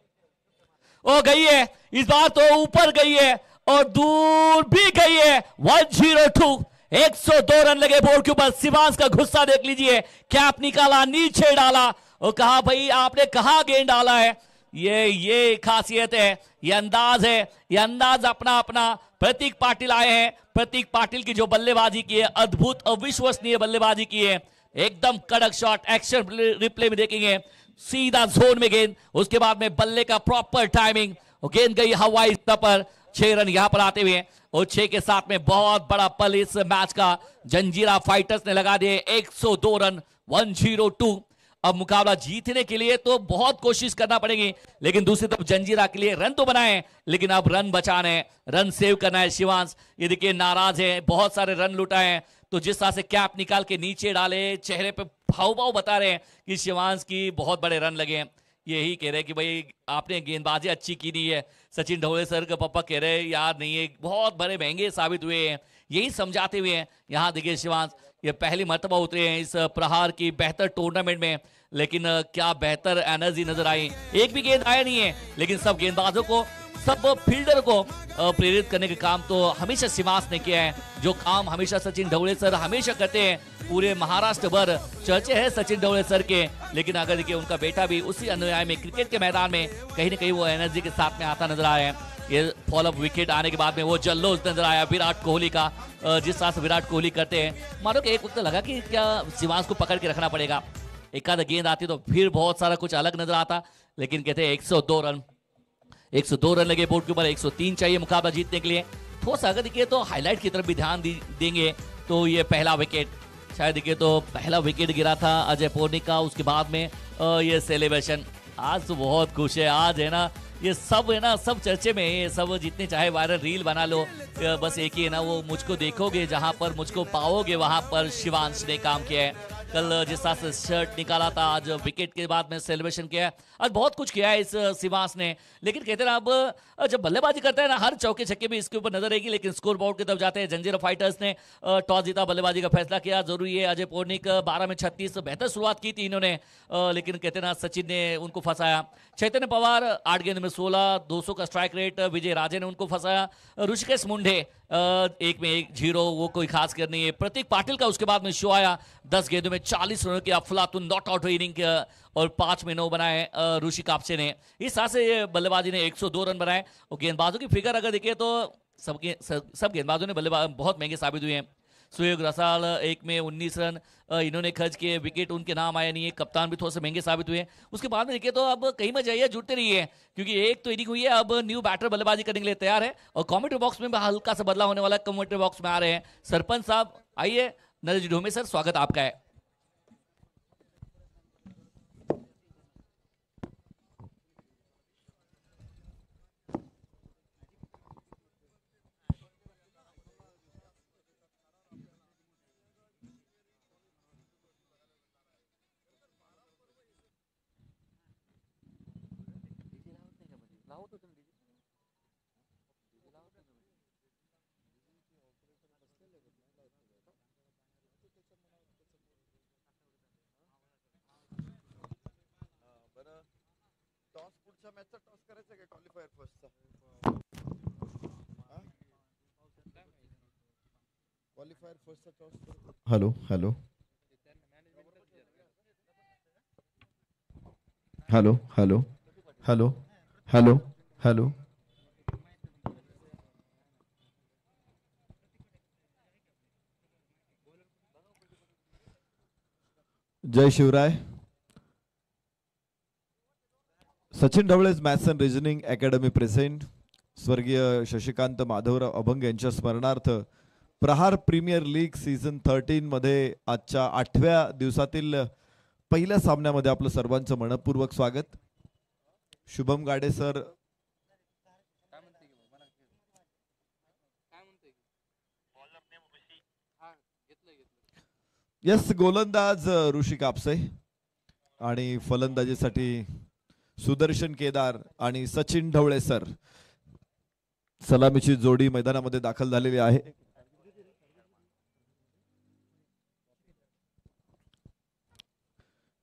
ओ गई है, इस बार तो ऊपर गई है और दूर भी गई है। 102, 102 रन लगे बोर्ड के ऊपर। शिवांश का गुस्सा देख लीजिए, कैप निकाला, नीचे डाला और कहा भाई आपने कहा गेंद डाला है। ये खासियत है, ये अंदाज है, ये अंदाज अपना अपना। प्रतीक पाटिल आए हैं, प्रतीक पाटिल की जो बल्लेबाजी की है, अद्भुत अविश्वसनीय बल्लेबाजी की है, एकदम कड़क शॉट। एक्शन रिप्ले में देखेंगे, सीधा जोन में गेंद, उसके बाद में बल्ले का प्रॉपर टाइमिंग, गेंद गई हवाई सतह पर। 6 रन यहां पर आते हुए और 6 के साथ में बहुत बड़ा पल इस मैच का जंजीरा फाइटर्स ने लगा दिए। 102 रन, 102। अब मुकाबला जीतने के लिए तो बहुत कोशिश करना पड़ेगी, लेकिन दूसरी तरफ जंजीरा के लिए रन तो बनाए, लेकिन अब रन बचाने हैं, रन सेव करना है। शिवांश ये देखिए नाराज है, बहुत सारे रन लुटाए हैं, तो जिस तरह से कैप निकाल के नीचे डाले, चेहरे पे भाव भाव बता रहे हैं कि शिवांश की बहुत बड़े रन लगे हैं। यही कह रहे हैं कि भाई आपने गेंदबाजी अच्छी की नहीं है। सचिन ढोले सर के पापा कह रहे हैं यार नहीं है, बहुत बड़े महंगे साबित हुए हैं, यही समझाते हुए हैं। यहाँ देखिए शिवांश ये पहली मर्तबा उतरे हैं इस प्रहार की बेहतर टूर्नामेंट में, लेकिन क्या बेहतर एनर्जी नजर आई। एक भी गेंद आया नहीं है, लेकिन सब गेंदबाजों को, सब फील्डर को प्रेरित करने का काम तो हमेशा शिवांश ने किया है, जो काम हमेशा सचिन ढवले सर हमेशा करते हैं। पूरे महाराष्ट्र भर चर्चे हैं सचिन ढवले सर के, लेकिन अगर देखिए उनका बेटा भी उसी अनुयायी में क्रिकेट के मैदान में कहीं ना कहीं वो एनर्जी के साथ में आता नजर आया है। ये फॉलोअप विकेट आने के बाद में वो जल्लोष नजर आया विराट कोहली का, जिस तरह से विराट कोहली करते हैं, मानो कि एक वक्त लगा कि क्या शिवांश को पकड़ के रखना पड़ेगा, एक आध गेंद आती तो फिर बहुत सारा कुछ अलग नजर आता, लेकिन कहते हैं 102 रन, 102 रन लगे बोर्ड के ऊपर। 103 चाहिए मुकाबला जीतने के लिए। थोड़ा सा अगर देखिए तो हाईलाइट की तरफ भी ध्यान देंगे तो ये पहला विकेट, शायद देखिए तो पहला विकेट गिरा था अजय पोर्निक का, उसके बाद में ये सेलिब्रेशन। आज तो बहुत खुश है, आज है ना ये सब है ना, सब चर्चे में है, सब जितने चाहे वायरल रील बना लो, बस एक ही है ना, वो मुझको देखोगे जहां पर मुझको पाओगे वहां पर शिवांश ने काम किया है। कल जिस तरह से शर्ट निकाला था, आज विकेट के बाद में सेलिब्रेशन किया है, आज बहुत कुछ किया है इस शिवांश ने। लेकिन कहते हैं अब जब बल्लेबाजी करता है ना, हर चौके छक्के भी इसके ऊपर नजर रहेगी, लेकिन स्कोर बोर्ड की तरफ जाते हैं। जंजीरा फाइटर्स ने टॉस जीता, बल्लेबाजी का फैसला किया, जरूरी है। अजय पोर्निक 12 में 36, बेहतर शुरुआत की थी इन्होंने, लेकिन कहते ना सचिन ने उनको फंसाया। चैतन्य पवार 8 गेंद में 16, 200 का स्ट्राइक रेट, विजय राजे ने उनको फंसाया। ऋषिकेश मुंडे 1 में 1, 0, वो कोई खास कर नहीं है। प्रतीक पाटिल का उसके बाद में शो आया, 10 गेंदों में 40 रनों की अफलातुन नॉट आउट इनिंग और 5 में 9 बनाए ऋषि कापसे ने। इस तरह से बल्लेबाजी ने 102 रन बनाए। और गेंदबाजों की फिगर अगर देखिए तो सब गेंदबाजों ने बल्लेबाज बहुत महंगे साबित हुए हैं। सुयोग रसाल 1 में 19 रन इन्होंने खर्च किए, विकेट उनके नाम आया नहीं है, कप्तान भी थोड़े से महंगे साबित हुए। उसके बाद में देखिए तो अब कहीं में जाइए जुड़ते रहिए, क्योंकि एक तो इनिंग हुई है, अब न्यू बैटर बल्लेबाजी करने के लिए तैयार है। और कमेंट्री बॉक्स में भी हल्का सा बदलाव होने वाला है, कमेंट्री बॉक्स में आ रहे हैं सरपंच साहब, आइए। नरेश ढोमे सर, स्वागत आपका है। मॅचचा टॉस करायचा का क्वालिफायर फर्स्टचा? क्वालिफायर फर्स्टचा toss. Hello hello hello hello hello hello hello जय शिवराय. सचिन ढवळेज maths and reasoning academy present स्वर्गीय शशिकांत माधवराव अभंग यांच्या स्मरणार्थ प्रहार प्रीमियर लीग सीझन 13 मध्ये आजच्या 8व्या दिवसातील पहिल्या सामन्यामध्ये आपलं सर्वांचं मनपूर्वक स्वागत. शुभम गाडे सर, यस, गोलंदाज ऋषी कापसे आणि फलंदाजीसाठी सुदर्शन केदार आणि सचिन ढवळे सर. सलामीची जोडी मैदानामध्ये दाखल झालेली आहे.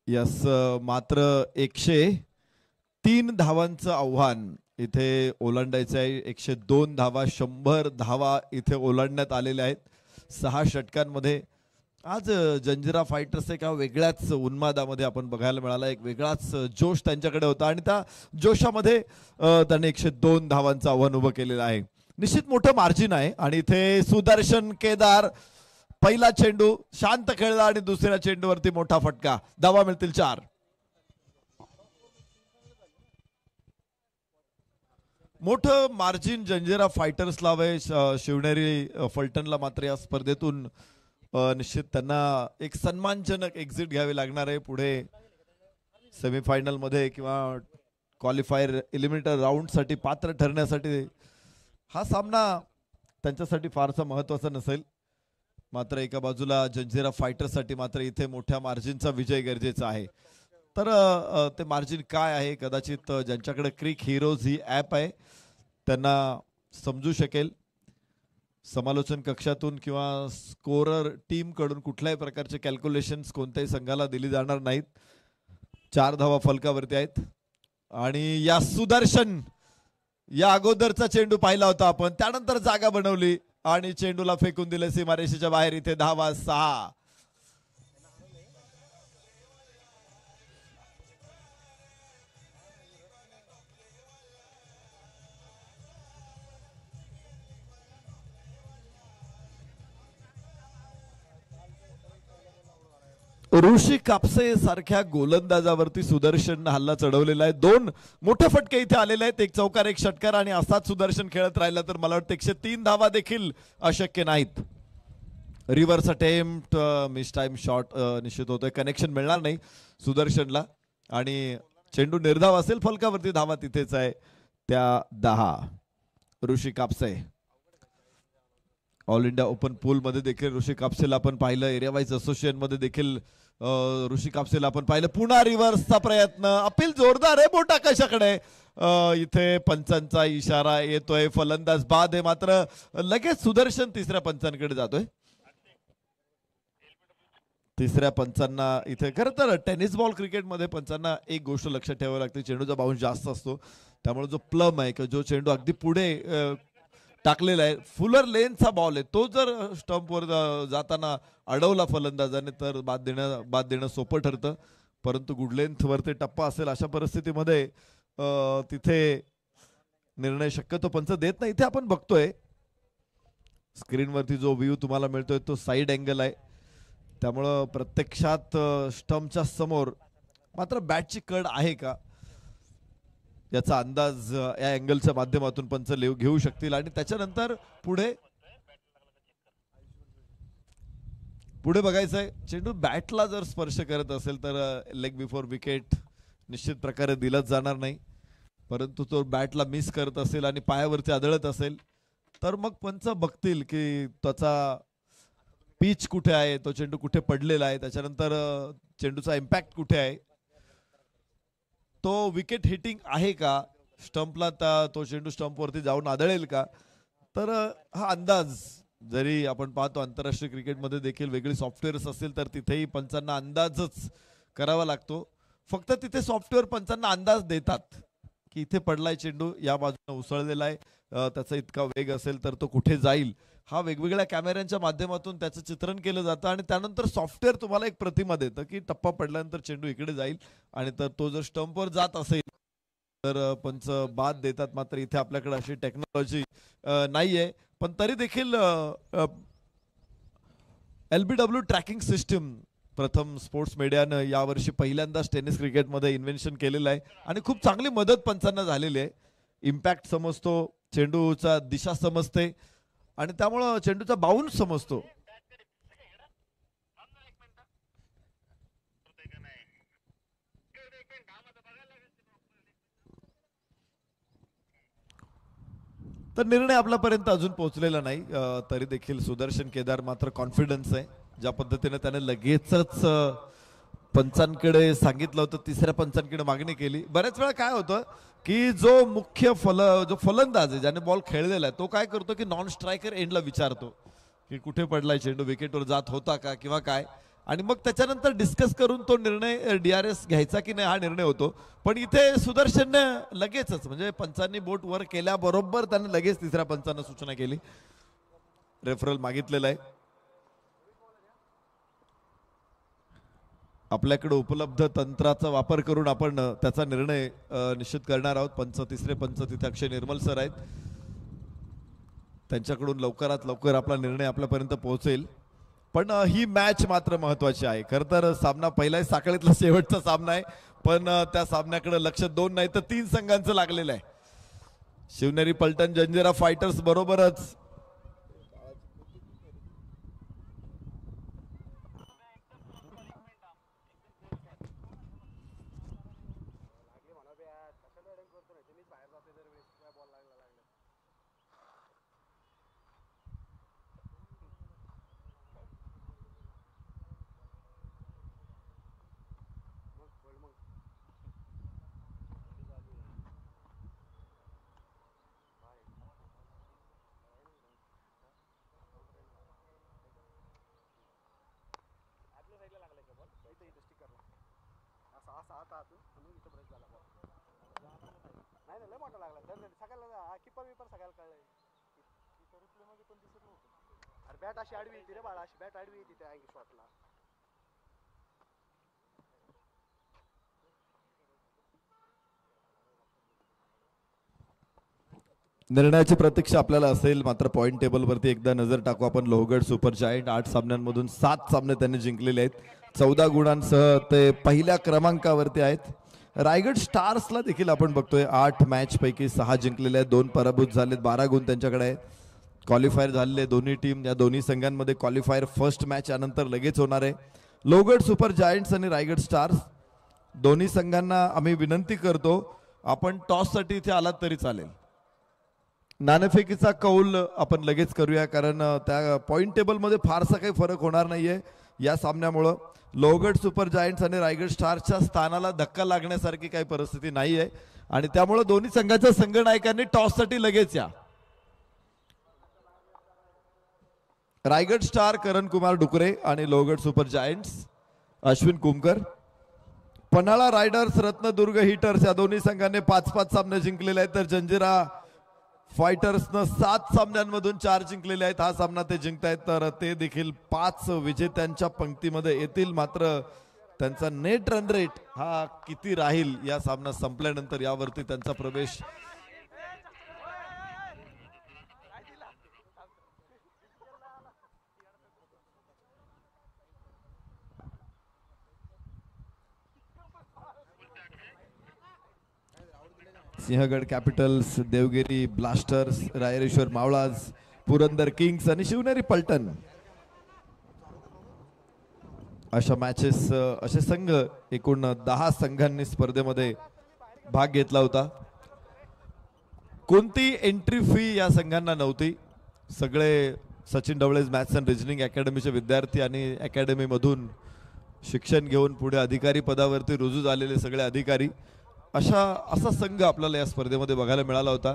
यस, मात्र 103 धावांचं आव्हान इथे ओलांडायचं आहे. 102 धावा, 100 धावा इथे ओलांडण्यात आलेल्या आहेत 6 षटकांमध्ये. आज जंजिरा फायटर्स एका वेगळ्याच उन्मादामध्ये आपण बघायला मिळाला. एक वेगळाच जोश त्यांच्याकडे होता आणि त्या जोशामध्ये त्यांनी 102 धावांचं आव्हान उभं केलेलं आहे. निश्चित मोठं मार्जिन आहे आणि इथे सुदर्शन केदार पहिला चेंडू शांत खेळला आणि दुसऱ्या चेंडूवरती मोठा फटका. धावा मिळतील 4. मोठं मार्जिन जंजिरा फायटर्सला आहे. शिवनेरी फलटणला मात्र या स्पर्धेतून निश्चित त्यांना एक सन्मानजनक एक्झिट घ्यावी लागणार आहे. पुढे सेमीफायनल मध्ये किंवा क्वालिफायर एलिमिनेटर राऊंड साठी पात्र ठरण्यासाठी हा सामना त्यांच्यासाठी फारसा महत्वाचा नसेल. मात्र एका बाजूला जंजिरा फायटर्ससाठी मात्र इथे मोठ्या मार्जिनचा विजय गरजेचा आहे. तर ते मार्जिन काय आहे कदाचित ज्यांच्याकडे क्रिक हिरोज ही ॲप आहे त्यांना समजू शकेल. समालोचन कक्षातून किंवा स्कोरर टीम कडून कुठल्याही प्रकारचे कॅल्क्युलेशन्स कोणत्याही संघाला दिली जाणार नाहीत. 4 धावा फलकावरती आहेत आणि या सुदर्शन या अगोदरचा चेंडू पाहिला होता आपण, त्यानंतर जागा बनवली आणि चेंडूला फेकून दिले सीमारेषेच्या बाहेर. इथे धावा 6. ऋषी कापसे सारख्या गोलंदाजावरती सुदर्शन हल्ला चढवलेला आहे. 2 मोठे फटके इथे आलेले आहेत. 1 चौकार 1 षटकार आणि असाच सुदर्शन खेळत राहिला तर मला वाटतं 103 धावा देखील अशक्य नाहीत. Reverse attempt, miss time shot निश्चित होतोय. कनेक्शन मिळणार नाही सुदर्शनला आणि चेंडू निर्धाव असेल. फलकावरती धावा तिथेच आहे त्या 10. ऋषी कापसे ऑल इंडिया ओपन पूल मध्ये देखील ऋषी कापसेला आपण पाहिलं. एरिया वाईज असोसिएशन मध्ये देखील ऋषी कापसेला आपण पाहिलं. पुन्हा रिव्हर्सचा प्रयत्न, अपील जोरदार आहे बोट आकाशाकडे. इथे पंचांचा इशारा येतोय. फलंदाज बाद आहे मात्र लगेच सुदर्शन तिसऱ्या पंचांकडे जातोय. तिसऱ्या पंचांना इथे खरं तर टेनिस बॉल क्रिकेटमध्ये पंचांना एक गोष्ट लक्षात ठेवावी लागते, चेंडूचा बाउन्स जास्त असतो त्यामुळे जो प्लम आहे किंवा जो चेंडू अगदी पुढे टाकलेला आहे, फुलर लेनचा बॉल आहे, तो जर स्टंपवर जाताना अडवला फलंदाजाने तर बाद देणं सोपं ठरतं. परंतु गुड लेंथवरती टप्पा असेल अशा परिस्थितीमध्ये तिथे निर्णय शक्यतो पंच देत नाही. इथे आपण बघतोय स्क्रीनवरती जो व्ह्यू तुम्हाला मिळतोय तो साईड अँगल आहे त्यामुळं प्रत्यक्षात स्टंपच्या समोर मात्र बॅटची कड आहे का याचा अंदाज या अँगलच्या माध्यमातून पंच घेऊ शकतील. आणि त्याच्यानंतर पुढे बघायचं आहे चेंडू बॅटला जर स्पर्श करत असेल तर लेग बिफोर विकेट निश्चित प्रकारे दिलाच जाणार नाही. परंतु तो बॅटला मिस करत असेल आणि पायावरती आदळत असेल तर मग पंच बघतील की त्याचा पिच कुठे आहे, तो चेंडू कुठे पडलेला आहे, त्याच्यानंतर चेंडूचा इम्पॅक्ट कुठे आहे, तो विकेट हिटिंग आहे का, स्टंपला तो चेंडू स्टंपवरती जाऊन आदळेल का. तर हा अंदाज जरी आपण पाहतो आंतरराष्ट्रीय क्रिकेटमध्ये देखील वेगळी सॉफ्टवेअर्स असतील तर तिथेही पंचांना अंदाजच करावा लागतो. फक्त तिथे सॉफ्टवेअर पंचांना अंदाज देतात की इथे पडलाय चेंडू, या बाजूने उसळलेला आहे, त्याचा इतका वेग असेल तर तो कुठे जाईल. हा वेगवेगळ्या कॅमेऱ्यांच्या माध्यमातून त्याचं चित्रण केलं जातं आणि त्यानंतर सॉफ्टवेअर तुम्हाला एक प्रतिमा देतं की टप्पा पडल्यानंतर चेंडू इकडे जाईल आणि तर तो जर स्टंपवर जात असेल तर पंच बाद देतात. मात्र इथे आपल्याकडे अशी टेक्नॉलॉजी नाहीये. पण तरी देखील LBW ट्रॅकिंग सिस्टीम प्रथम स्पोर्ट्स मीडियानं यावर्षी पहिल्यांदाच टेनिस क्रिकेटमध्ये इन्व्हेन्शन केलेलं आहे आणि खूप चांगली मदत पंचांना झालेली आहे. इम्पॅक्ट समजतो, चेंडूचा दिशा समजते आणि त्यामुळं चेंडूचा बाउन्स समजतो. तर निर्णय आपल्यापर्यंत अजून पोहोचलेला नाही. तरी देखील सुदर्शन केदार मात्र कॉन्फिडन्स आहे. ज्या पद्धतीने त्याने लगेचच पंचांकडे सांगितलं होतं, तिसऱ्या पंचांकडे मागणी केली. बऱ्याच वेळा काय होतं की जो फलंदाज आहे ज्याने बॉल खेळलेला आहे तो काय करतो की नॉन स्ट्रायकर एंडला विचारतो की कुठे पडलाय चेंडू, विकेटवर जात होता का किंवा काय. आणि मग त्याच्यानंतर डिस्कस करून तो निर्णय DRS घ्यायचा की नाही हा निर्णय होतो. पण इथे सुदर्शनने लगेचच म्हणजे पंचांनी बोट वर केल्याबरोबर त्याने लगेच तिसऱ्या पंचांना सूचना केली, रेफरल मागितलेला आहे. आपल्याकडे उपलब्ध तंत्राचा वापर करून आपण त्याचा निर्णय निश्चित करणार आहोत. तिसरे पंच तिथे अक्षय निर्मल सर आहेत, त्यांच्याकडून लवकरात लवकर आपला निर्णय आपल्यापर्यंत पोहोचेल. पण ही मॅच मात्र महत्वाची आहे. खरं तर सामना पहिलाच साखळीतला शेवटचा सामना आहे, पण त्या सामन्याकडे लक्ष 2 नाही तर 3 संघांचं लागलेलं आहे. शिवनेरी पलटण जंजिरा फायटर्स बरोबरच बॅट अशी आडवी येते रे बाळा, अशी बॅट आडवी येते त्या शॉटला. निर्णयाची प्रतीक्षा आपल्याला असेल. मात्र पॉइंट टेबल वरती एकदा नजर टाकू आपण. लोहगड सुपर जायंट 8 सामन्यांमधून 7 सामने त्यांनी जिंकलेले आहेत, 14 गुणांसह ते पहिल्या क्रमांकावरती आहेत. रायगड स्टार्सला देखील आपण बघतोय 8 मॅच पैकी 6 जिंकलेले आहेत, 2 पराभूत झालेत, 12 गुण त्यांच्याकडे आहेत. क्वालिफायर झालेले दोन्ही टीम, या दोन्ही संघांमध्ये क्वालिफायर फर्स्ट मॅच यानंतर लगेच होणार आहे. लोहगड सुपर जायंट्स आणि रायगड स्टार्स दोन्ही संघांना आम्ही विनंती करतो, आपण टॉससाठी इथे आलात तरी चालेल. नाणेफेकीचा कौल आपण लगेच करूया, कारण त्या पॉइंट टेबलमध्ये फारसा काही फरक होणार नाहीये या सामन्यामुळं. लोहगड सुपर जायंट्स आणि रायगड स्टार्सच्या स्थानाला धक्का लागण्यासारखी काही परिस्थिती नाही आहे आणि त्यामुळे दोन्ही संघाच्या संघनायकांनी टॉससाठी लगेच या. रायगड स्टार करण कुमार डुकरे आणि Lohagad super giants Ashwin Kumkar. Panhala riders Ratnadurg hitters या दोन्ही संघांनी 5-5 सामने जिंकलेले आहेत, तर जंजिरा फायटर्सनं 7 सामन्यांमधून 4 जिंकलेले आहेत. हा सामना ते जिंकतायत, तर ते देखील 5 विजेत्यांच्या पंक्तीमध्ये येतील. मात्र त्यांचा नेट रन रेट हा किती राहील या सामना संपल्यानंतर यावरती त्यांचा प्रवेश सिंहगड कॅपिटल्स, देवगिरी ब्लास्टर्स, रायरेश्वर मावळाज, पुरंदर किंग्स आणि शिवनेरी पलटण अशा मॅचेस, असे संघ एकूण 10 संघांनी स्पर्धेमध्ये भाग घेतला होता. कोणती एंट्री फी या संघांना नव्हती. सगळे सचिन ढवळेज मॅथ्स अँड रिजनिंग अकॅडमीचे विद्यार्थी आणि अकॅडमीमधून शिक्षण घेऊन पुढे अधिकारी पदावरती रुजू झालेले सगळे अधिकारी, असा संघ आपल्याला या स्पर्धेमध्ये बघायला मिळाला होता.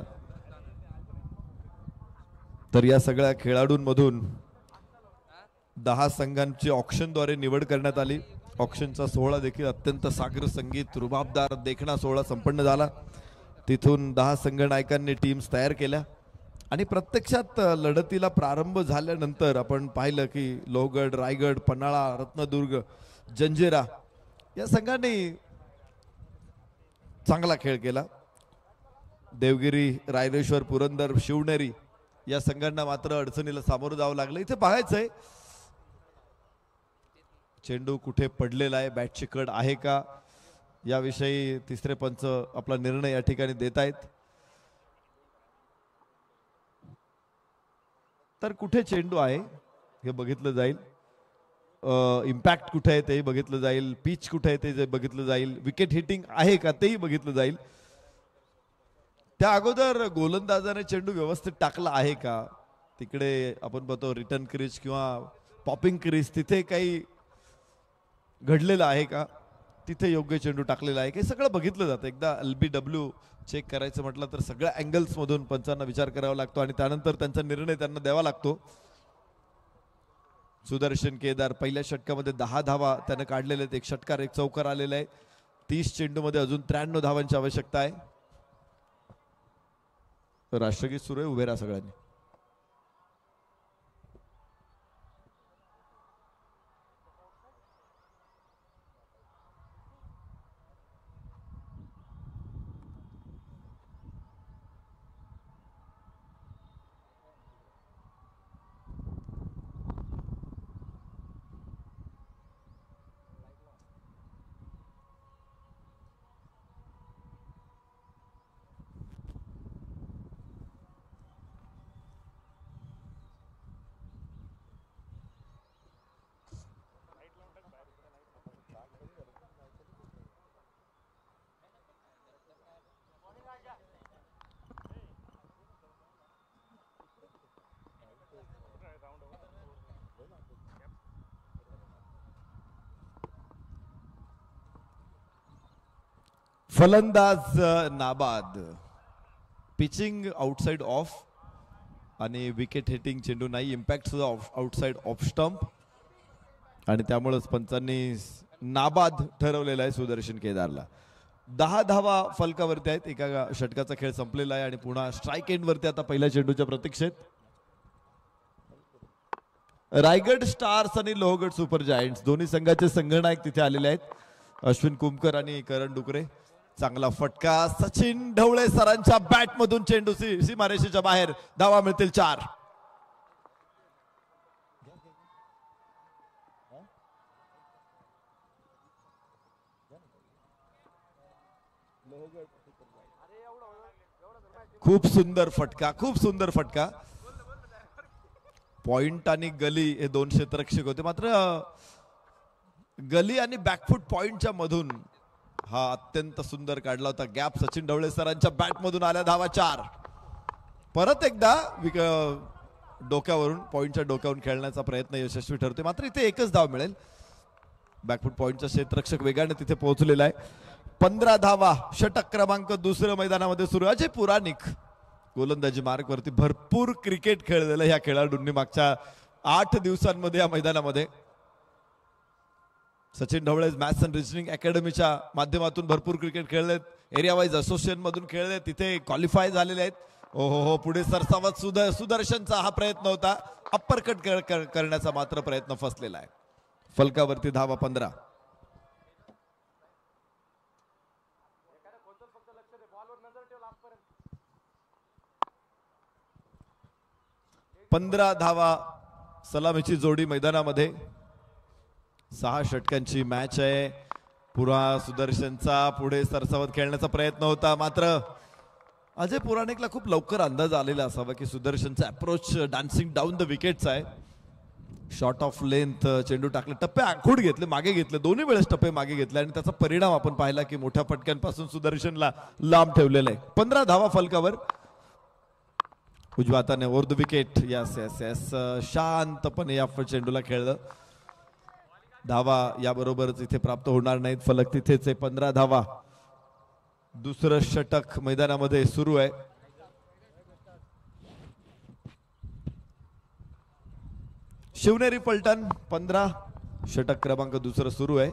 तर या सगळ्या खेळाडूंमधून 10 संघांची ऑक्शनद्वारे निवड करण्यात आली. ऑक्शनचा सोहळा देखील अत्यंत सागर संगीत रुबाबदार देखणा सोहळा संपन्न झाला. तिथून 10 संघनायकांनी टीम्स तयार केल्या आणि प्रत्यक्षात लढतीला प्रारंभ झाल्यानंतर आपण पाहिलं की लोहगड, रायगड, पन्हाळा, रत्नदुर्ग, जंजिरा या संघांनी चांगला खेळ केला. देवगिरी, रायरेश्वर, पुरंदर, शिवनेरी या संघांना मात्र अडचणीला सामोरं जावं लागलं. इथे पाहायचंय चेंडू कुठे पडलेला आहे, बॅटची कड आहे का, याविषयी तिसरे पंच आपला निर्णय या ठिकाणी देत आहेत. तर कुठे चेंडू आहे हे बघितलं जाईल, इम्पॅक्ट कुठे आहे तेही बघितलं जाईल, पिच कुठे आहे ते बघितलं जाईल, विकेट हिटिंग आहे का तेही बघितलं जाईल. त्या अगोदर गोलंदाजाने चेंडू व्यवस्थित टाकला आहे का, तिकडे आपण बघतो रिटर्न क्रीज किंवा पॉपिंग क्रीज तिथे काही घडलेलं आहे का, तिथे योग्य चेंडू चेंडू आहे, हे सगळं बघितलं जातं. एकदा LBW चेक करायचं म्हटलं तर सगळ्या अँगल्स मधून पंचांना विचार करावा लागतो आणि त्यानंतर त्यांचा निर्णय त्यांना द्यावा लागतो. सुदर्शन केदार पहिल्या षटकामध्ये 10 धावा त्यानं काढलेले आहेत. एक षटकार एक चौकार आलेला आहे. 30 चेंडूमध्ये अजून 93 धावांची आवश्यकता आहे. राष्ट्रगीत सुरू आहे, उभे राहा सगळ्यांनी. फलंदाज नाबाद. पिचिंग आउटसाइड ऑफ आणि विकेट हिटिंग चेंडू नाही. इम्पॅक्ट सुद्धा आउटसाइड ऑफ स्टंप आणि त्यामुळेच पंचांनी नाबाद ठरवलेला आहे सुदर्शन केदारला. 10 धावा फलकावरती आहेत. एका षटकाचा खेळ संपलेला आहे आणि पुन्हा स्ट्राईक एंड वरती आता पहिल्या चेंडूच्या प्रतीक्षेत रायगड स्टार्स आणि लोहगड सुपर जायंट्स दोन्ही संघाचे संघनायक तिथे आलेले आहेत. अश्विन कुमकर आणि करण डुकरे. चांगला फटका सचिन ढवळे सरांच्या बॅट मधून चेंडू सीमारेषेच्या बाहेर. धावा मिळतील 4. खूप सुंदर फटका, खूप सुंदर फटका. पॉइंट आणि गली हे 2 क्षेत्ररक्षक होते, मात्र गली आणि बॅकफुट पॉइंटच्या मधून हा अत्यंत सुंदर काढला होता गॅप. सचिन ढवळे सरांच्या बॅट मधून आल्या धावा 4. परत एकदा डोक्यावरून पॉइंटच्या डोक्यावरून खेळण्याचा प्रयत्न यशस्वी ठरतोय, मात्र इथे एकच धाव मिळेल. बॅकफुट पॉइंटचा क्षेत्ररक्षक वेगाने तिथे पोहोचलेला आहे. 15 धावा षटक क्रमांक 2 मैदानामध्ये सुरू. अजय पुराणिक गोलंदाजी मार्ग वरती भरपूर क्रिकेट खेळलेलं ह्या खेळाडूंनी मागच्या 8 दिवसांमध्ये या मैदानामध्ये. Sachin Dhawale maths and reasoning अकॅडमीच्या माध्यमातून भरपूर क्रिकेट खेळलेत. एरिया वाईज असोसिएशन मधून खेळले, तिथे क्वालिफाय झालेले आहेत. हो पुढे सरसावत सुदर्शनचा हा प्रयत्न होता. अप्पर कट करण्याचा मात्र प्रयत्न फसलेला आहे. फलकावरती धावा 15. पंधरा धावा सलामीची जोडी मैदानामध्ये. 6 षटकांची मॅच आहे. पुरा सुदर्शनचा पुढे सरसावत खेळण्याचा प्रयत्न होता, मात्र अजय पुराणिकला खूप लवकर अंदाज आलेला असावा की सुदर्शनचा approach dancing down the wickets आहे. शॉर्ट ऑफ लेंथ चेंडू टाकले, टप्पे आखूड घेतले, मागे घेतले, दोन्ही वेळेस टप्पे मागे घेतले आणि त्याचा परिणाम आपण पाहिला की मोठ्या फटक्यांपासून सुदर्शनला लांब ठेवलेला आहे. 15 धावा फलकावर. उजव्या हाताने over the wicket. Yes yes yes शांतपणे या चेंडूला खेळलं. धावा याबरोबरच इथे प्राप्त होणार नाहीत. फलक तिथेच आहे. 15 धावा. दुसरं षटक मैदानामध्ये सुरू आहे. शिवनेरी पलटण 15 षटक क्रमांक 2 सुरू आहे.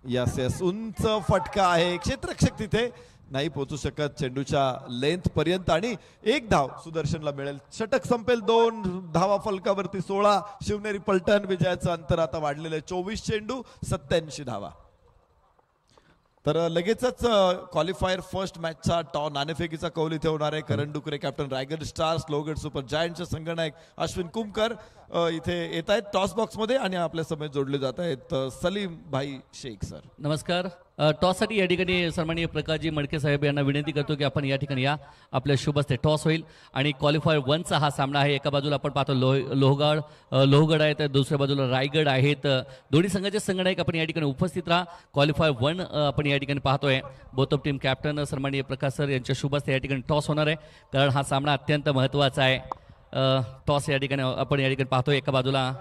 यस यस उंच फटका आहे. क्षेत्ररक्षक तिथे नाही पोहोचू शकत चेंडूच्या लेंथ पर्यंत आणि 1 धाव सुदर्शनला मिळेल. षटक संपेल. 2 धावा फलकावरती 16. शिवनेरी पलटण विजयाचं अंतर आता वाढलेलं आहे. 24 चेंडू 87 धावा. तर लगेचच क्वालिफायर फर्स्ट मॅचचा नाणेफेकीचा कौल इथे होणार आहे. Karan Dukre captain Raigad stars, Lohgad super जायंटचे संघनायक अश्विन कुमकर इथे येत आहेत टॉस बॉक्स मध्ये आणि आपल्या समेत जोडले जात आहेत सलीम भाई शेख सर. नमस्कार. टॉस साठी या ठिकाणी सन्माननीय प्रकाशजी मडके साहेब यांना विनंती करतो की आपण या ठिकाणी या. आपल्या शुभ हस्ते टॉस होईल आणि क्वालिफायर 1चा हा सामना आहे. एका बाजूला आपण पाहतो लोहगड आहे, तर दुसऱ्या बाजूला रायगड आहेत. दोन्ही संघाचे संघनायक आपण या ठिकाणी उपस्थित राहा. क्वालिफायर 1 आपण या ठिकाणी पाहतोय. बोथ ऑफ टीम कॅप्टन सन्माननीय प्रकाश सर यांच्या शुभ हस्ते या ठिकाणी टॉस होणार आहे, कारण हा सामना अत्यंत महत्त्वाचा आहे. टॉस या ठिकाणी आपण या ठिकाणी पाहतोय. एका बाजूला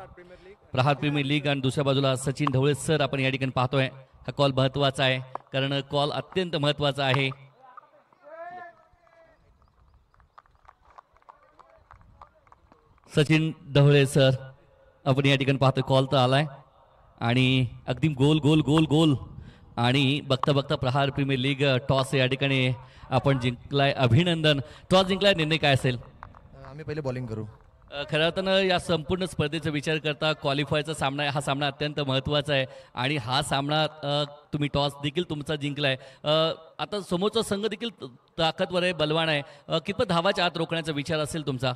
प्रहार प्रीमियर लीग आणि दुसऱ्या बाजूला सचिन ढवळे सर आपण या ठिकाणी पाहतोय. हा कॉल महत्वाचा आहे, कारण कॉल अत्यंत महत्वाचा आहे. सचिन ढवळे सर आपण या ठिकाणी पाहतोय कॉल तर आलाय आणि अगदी गोल गोल गोल गोल आणि बघता बघता प्रहार प्रीमियर लीग टॉस या ठिकाणी आपण जिंकलाय. अभिनंदन. टॉस जिंकलाय, निर्णय काय असेल? आम्ही पहिले बॉलिंग करू. खरं अर्थानं या संपूर्ण स्पर्धेचा विचार करता क्वालिफायचा सामना आहे. हा सामना अत्यंत महत्त्वाचा आहे आणि हा सामना तुम्ही टॉस देखील तुमचा जिंकलाय. आता समोरचा संघ देखील ताकदवर आहे, बलवान आहे. कितपत धावाच्या आत रोखण्याचा विचार असेल तुमचा?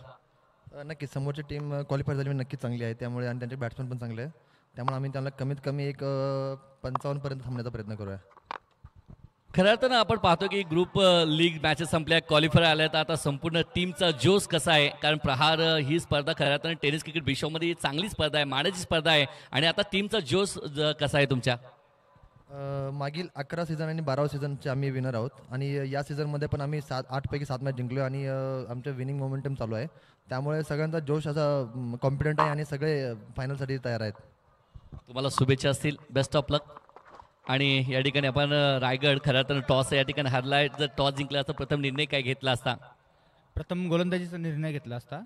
नक्कीच समोरची टीम क्वालिफाय झाली नक्कीच चांगली आहे, त्यामुळे आणि त्यांचे बॅट्समन पण चांगले आहे, त्यामुळे आम्ही त्यांना कमीत कमी एक 55 पर्यंत थांबण्याचा प्रयत्न करूया. खरं अर्थानं आपण पाहतो की ग्रुप लीग मॅचेस संपल्या, क्वालिफायर आल्यात. आता संपूर्ण टीमचा जोश कसा आहे? कारण प्रहार ही स्पर्धा खरं अर्थानं टेनिस क्रिकेट विश्वामध्ये चांगली स्पर्धा आहे, मानाची स्पर्धा आहे आणि आता टीमचा जोश कसा आहे तुमच्या? मागील 11 सीझन आणि 12 सीझनचे आम्ही विनर आहोत आणि या सीझनमध्ये पण आम्ही 8 पैकी 7 मॅच जिंकलो आणि आमचं विनिंग मोमेंटम चालू आहे, त्यामुळे सगळ्यांचा जोश असा कॉन्फिडंट आहे आणि सगळे फायनलसाठी तयार आहेत. तुम्हाला शुभेच्छा असतील, बेस्ट ऑफ लक. आणि या ठिकाणी आपण रायगड खरं तर टॉस या ठिकाणी हरलाय. जर टॉस जिंकला असता प्रथम निर्णय काय घेतला असता? प्रथम गोलंदाजीचा निर्णय घेतला असता,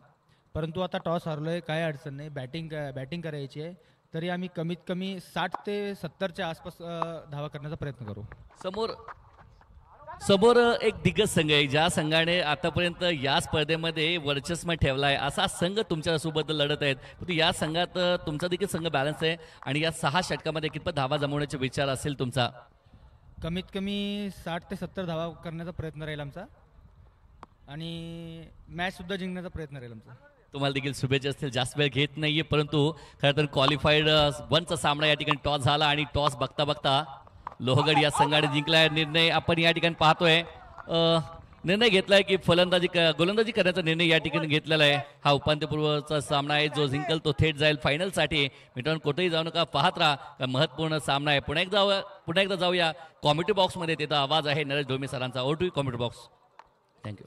परंतु आता टॉस हरलोय, काय अडचण नाही. बॅटिंग करायची आहे, तरी आम्ही कमीत कमी 60 ते 70च्या आसपास धावा करण्याचा प्रयत्न करू. समोर एक दिग्गज संघ आहे, ज्या संघाने आतापर्यंत या स्पर्धेमध्ये वर्चस्व ठेवलाय, असा संघ तुमच्यासोबत लढत आहेत. परंतु या संघात तुमचा देखील संघ बॅलन्स आहे आणि या 6 षटकामध्ये कितपत धावा जमवण्याचा विचार असेल तुमचा? कमीत कमी 60 ते 70 धावा करण्याचा प्रयत्न राहील आमचा आणि मॅच सुद्धा जिंकण्याचा प्रयत्न राहील आमचा. तुम्हाला देखील शुभेच्छा असतील. जास्त वेळ घेत नाहीये, परंतु खरं तर क्वालिफाईड 1चा सामना या ठिकाणी टॉस झाला आणि टॉस बघता बघता लोहगड या संघाने जिंकलाय. निर्णय आपण या ठिकाणी पाहतोय, निर्णय घेतलाय की गोलंदाजी करण्याचा निर्णय या ठिकाणी घेतलेला आहे. हा उपांत्यपूर्वचा सामना आहे, जो जिंकल तो थेट जाईल फायनलसाठी. मित्रांनो, कुठेही जाऊ नका, पाहत राहा, महत्त्वपूर्ण सामना आहे. पुन्हा एकदा जाऊया कॉमेंट्री बॉक्समध्ये. तिथं आवाज आहे नरेश ढोमे सरांचा. Over to commentary box. Thank you.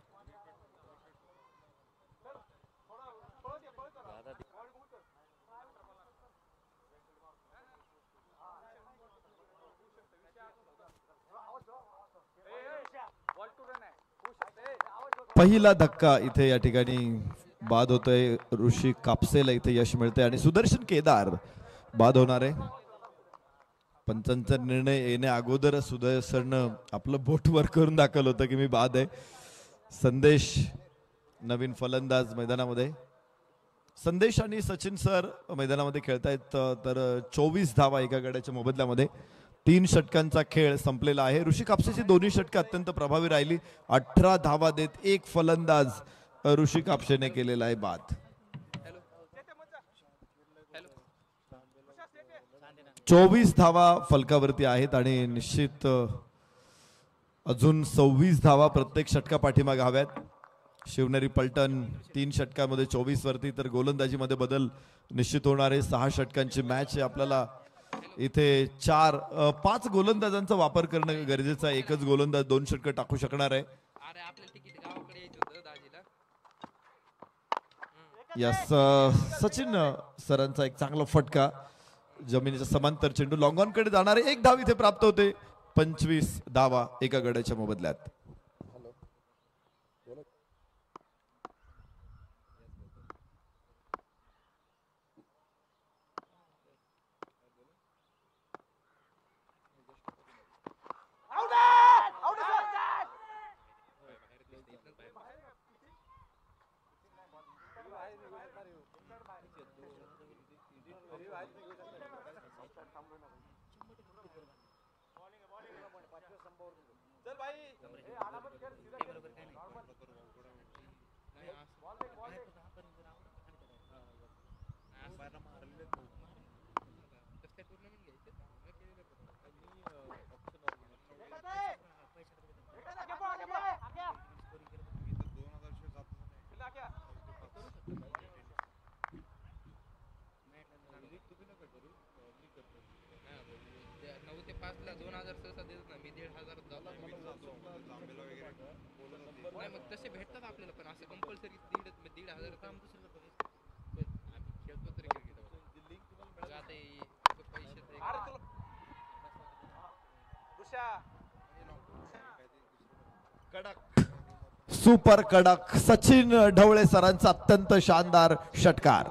पहिला धक्का इथे या ठिकाणी बाद होतोय. ऋषी कापसेला इथे यश मिळतंय आणि सुदर्शन केदार बाद होणार आहे. पंचांचा निर्णय येण्या अगोदर सुदर्शननं आपलं बोट वर करून दाखवलं होतं की मी बाद आहे. संदेश नवीन फलंदाज मैदानामध्ये. संदेश आणि सचिन सर मैदानामध्ये खेळतायत. तर 24 धावा एका गड्याच्या मोबदल्यामध्ये. 3 षटकांचा खेळ संपलेला आहे. ऋषी कापसेची दोन्ही षटकं अत्यंत प्रभावी राहिली. 18 धावा देत एक फलंदाज ऋषी कापसेने केलेला आहे बाद. 24 धावा फलकावरती आहेत आणि निश्चित अजून 26 धावा प्रत्येक षटका पाठीमागे हव्यात. शिवनेरी पलटण 3 षटकांमध्ये 24 वरती, तर गोलंदाजीमध्ये बदल निश्चित होणार आहे. 6 षटकांची मॅच आहे. आपल्याला इथे 5 गोलंदाजांचा वापर करणं गरजेचं आहे. एकच गोलंदाज 2 षटकं टाकू शकणार आहे. यस, सचिन सरांचा एक चांगला फटका, जमिनीच्या समांतर चेंडू लॉंग ऑन कडे जाणारे. 1 धाव इथे प्राप्त होते. 25 धावा एका गड्याच्या मोबदल्यात. सुपर कडक सचिन ढवळे सरांचा अत्यंत शानदार षटकार.